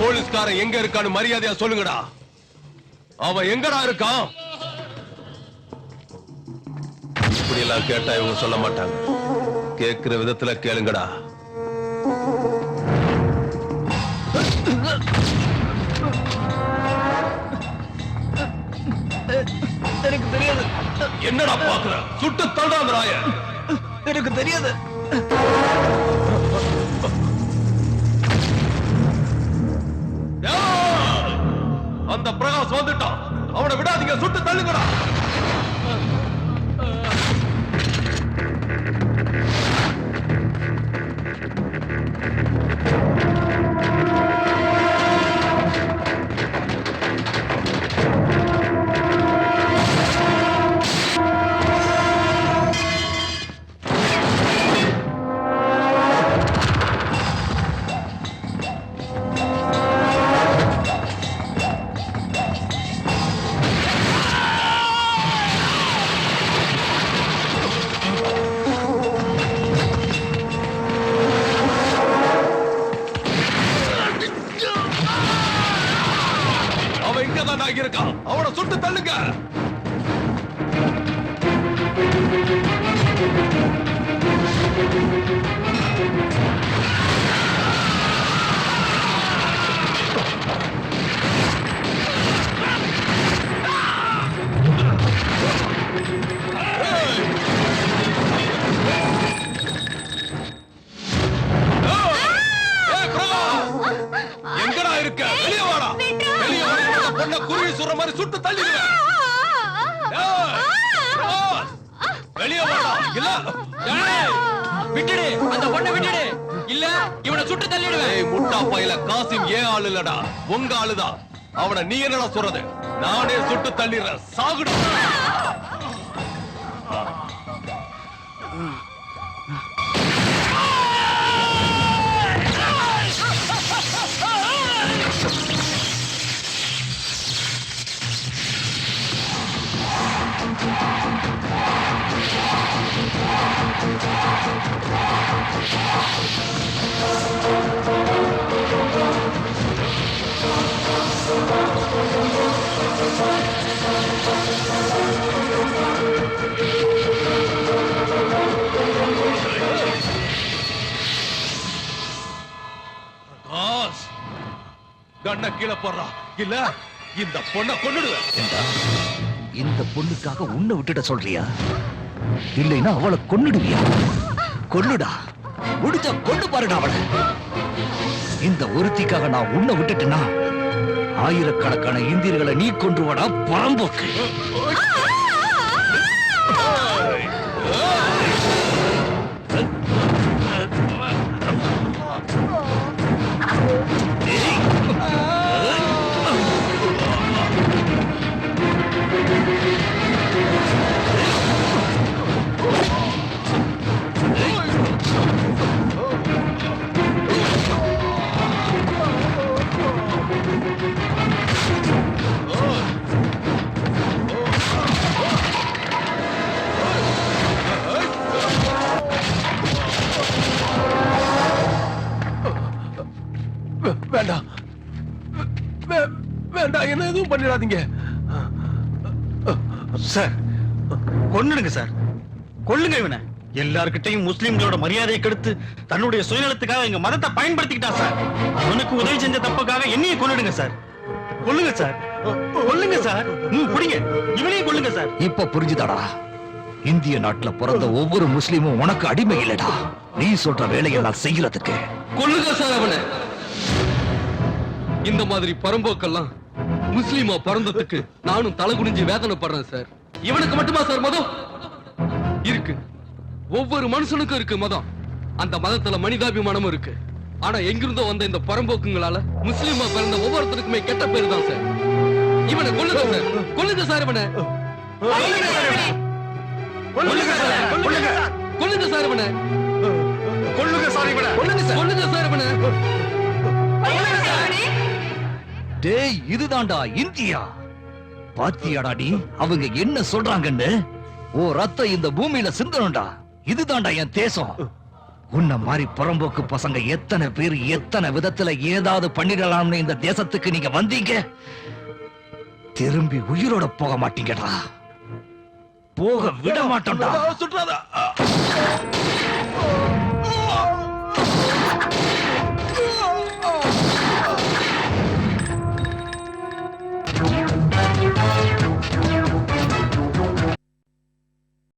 போலீஸ்காரன் எங்க இருக்கான்னு மரியாதையா சொல்லுங்கடா. அவன் எங்கடா இருக்கான்? இப்படி எல்லாம் கேட்டா இவங்க சொல்ல மாட்டாங்க. கேட்கிற விதத்துல கேளுங்கடா. எனக்கு தெரியாது. என்னடா பாக்குற? சுட்டு தள்ளாத ராய. எனக்கு தெரியாது. அந்த பிரகாஷ் வந்துட்டான். அவனை விடாதீங்க, சுட்டு தள்ளுங்கடா. இருக்கான். அவனை சுட்டு தள்ளுங்க. எங்கடா இருக்க? வெளியே வாடா. வெளியே வாடா. பொண்ண குருவி சுடுற மாதிரி சுட்டு தள்ளிடுவேன். வெளியே வாடா. இல்ல விட்டுடு, அந்த பொண்ணை விட்டுடு. இல்ல இவனை சுட்டு தள்ளிடுவேன். ஏய் முட்டா பையல, காசிம் ஏன் ஆளு இல்லடா, உங்க ஆளுதான். அவனை நீ என்னடா சொல்றது? நானே சுட்டு தள்ளிடுறேன். சாகுடா. கண்ண கீழே போடுறா, இல்ல இந்த பொண்ணை கொன்னுடுவேன். இந்த பொண்ணுக்காக உன்னை விட்டுட சொல்றியா? இல்லைன்னா அவளை கொன்னுடுவியா? கொன்னுடா, முடிஞ்சா கொண்டு பாருடா அவளை. இந்த ஒருத்திக்காக நான் உன்னை விட்டுட்டேன்னா ஆயிரக்கணக்கான இந்தியர்களை நீ கொன்றுவடா பரம்போக்கு. வேண்டாம் வேண்டாம், என்ன எதுவும் பண்ணிடாதீங்க சார் கொன்னுடுங்க சார், கொல்லுங்க இவனை. எல்லார்கிட்டையும் முஸ்லிம்களோட மரியாதையை கெடுத்து தன்னுடைய சுயநலத்துக்காக எங்க மதத்தை பயன்படுத்திக்கிட்டா சார். அவனுக்கு உதவி செஞ்ச தப்புக்காக என்னையே கொன்னுடுங்க சார். கொல்லுங்க சார், கொல்லுங்க சார். புடிங்க, இவனையும் கொல்லுங்க சார். இப்ப புரிஞ்சுதாடா? இந்திய நாட்டுல பிறந்த ஒவ்வொரு முஸ்லீமும் உனக்கு அடிமை இல்லடா. நீ சொல்ற வேலையெல்லாம் செய்யறதுக்கு. கொல்லுங்க சார் அவனை. இந்த மாதிரி பரம்போக்கெல்லாம் முஸ்லீமா பிறந்ததுக்கு நானும் தலை குனிஞ்சு வேதனைப்படுறேன் சார். இவனுக்கு மட்டுமா சார் மதம் இருக்கு? ஒவ்வொரு மனுஷனுக்கும் இருக்கு மதம். அந்த மதத்துல மனிதாபிமானமும் இருக்கு. ஆனா எங்கிருந்தோ வந்த இந்த பரம்போக்குங்களால முஸ்லீமா பிறந்த ஒவ்வொருத்தருக்குமே கெட்ட பேரு தான் சார். இவனை கொல்லுங்க சார், கொல்லுங்க சார் இவனை. கொல்லுங்க சார், கொல்லுங்க சார் இவனை. கொல்லுங்க சார் இவனை. கொல்லுங்க சார் இவனை. டேய், இதுதான்டா இந்தியா. பாத்தியாடா நீ அவங்க என்ன சொல்றாங்கன்னு? ஓ ரத்தம் இந்த பூமியில சிந்தணும்டா. இதுதான்டா என் தேசம். உன்ன மாதிரி புறம்போக்கு பசங்க எத்தனை பேர் எத்தனை விதத்துல ஏதாவது பண்ணிடலாம்னு இந்த தேசத்துக்கு நீங்க வந்தீங்க. திரும்பி உயிரோட போக மாட்டீங்கடா. போக விட மாட்டோம்டா. சுற்றாதா